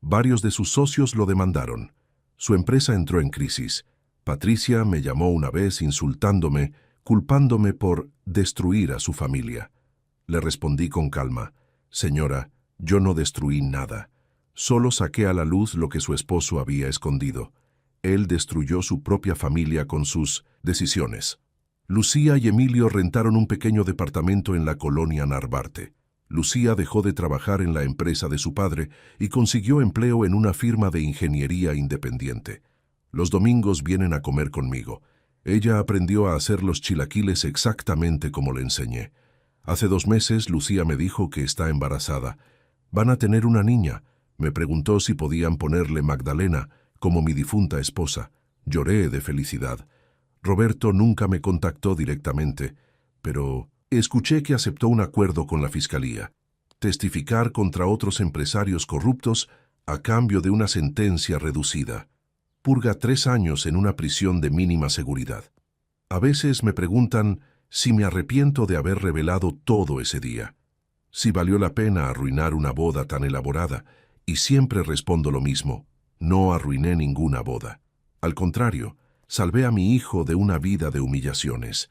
Varios de sus socios lo demandaron. Su empresa entró en crisis. Patricia me llamó una vez insultándome, culpándome por destruir a su familia. Le respondí con calma: señora, yo no destruí nada. Solo saqué a la luz lo que su esposo había escondido. Él destruyó su propia familia con sus decisiones. Lucía y Emilio rentaron un pequeño departamento en la colonia Narvarte. Lucía dejó de trabajar en la empresa de su padre y consiguió empleo en una firma de ingeniería independiente. Los domingos vienen a comer conmigo. Ella aprendió a hacer los chilaquiles exactamente como le enseñé. Hace 2 meses Lucía me dijo que está embarazada. Van a tener una niña. Me preguntó si podían ponerle Magdalena, como mi difunta esposa. Lloré de felicidad. Roberto nunca me contactó directamente, pero escuché que aceptó un acuerdo con la fiscalía: testificar contra otros empresarios corruptos a cambio de una sentencia reducida. Purga 3 años en una prisión de mínima seguridad. A veces me preguntan si me arrepiento de haber revelado todo ese día, si valió la pena arruinar una boda tan elaborada, y siempre respondo lo mismo: no arruiné ninguna boda. Al contrario, salvé a mi hijo de una vida de humillaciones.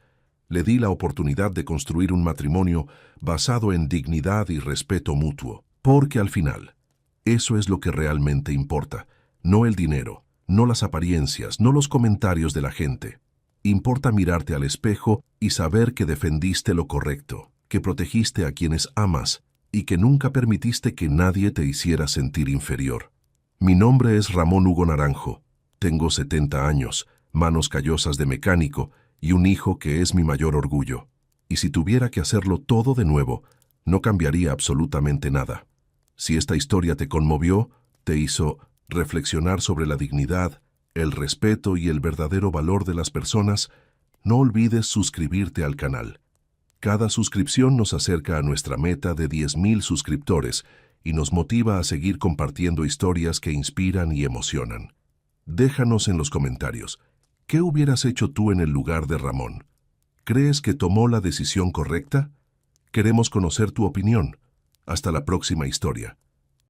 Le di la oportunidad de construir un matrimonio basado en dignidad y respeto mutuo, porque al final, eso es lo que realmente importa, no el dinero, no las apariencias, no los comentarios de la gente. Importa mirarte al espejo y saber que defendiste lo correcto, que protegiste a quienes amas y que nunca permitiste que nadie te hiciera sentir inferior. Mi nombre es Ramón Hugo Naranjo. Tengo 70 años, manos callosas de mecánico y un hijo que es mi mayor orgullo. Y si tuviera que hacerlo todo de nuevo, no cambiaría absolutamente nada. Si esta historia te conmovió, te hizo reflexionar sobre la dignidad, el respeto y el verdadero valor de las personas, no olvides suscribirte al canal. Cada suscripción nos acerca a nuestra meta de 10,000 suscriptores y nos motiva a seguir compartiendo historias que inspiran y emocionan. Déjanos en los comentarios: ¿qué hubieras hecho tú en el lugar de Ramón? ¿Crees que tomó la decisión correcta? Queremos conocer tu opinión. Hasta la próxima historia.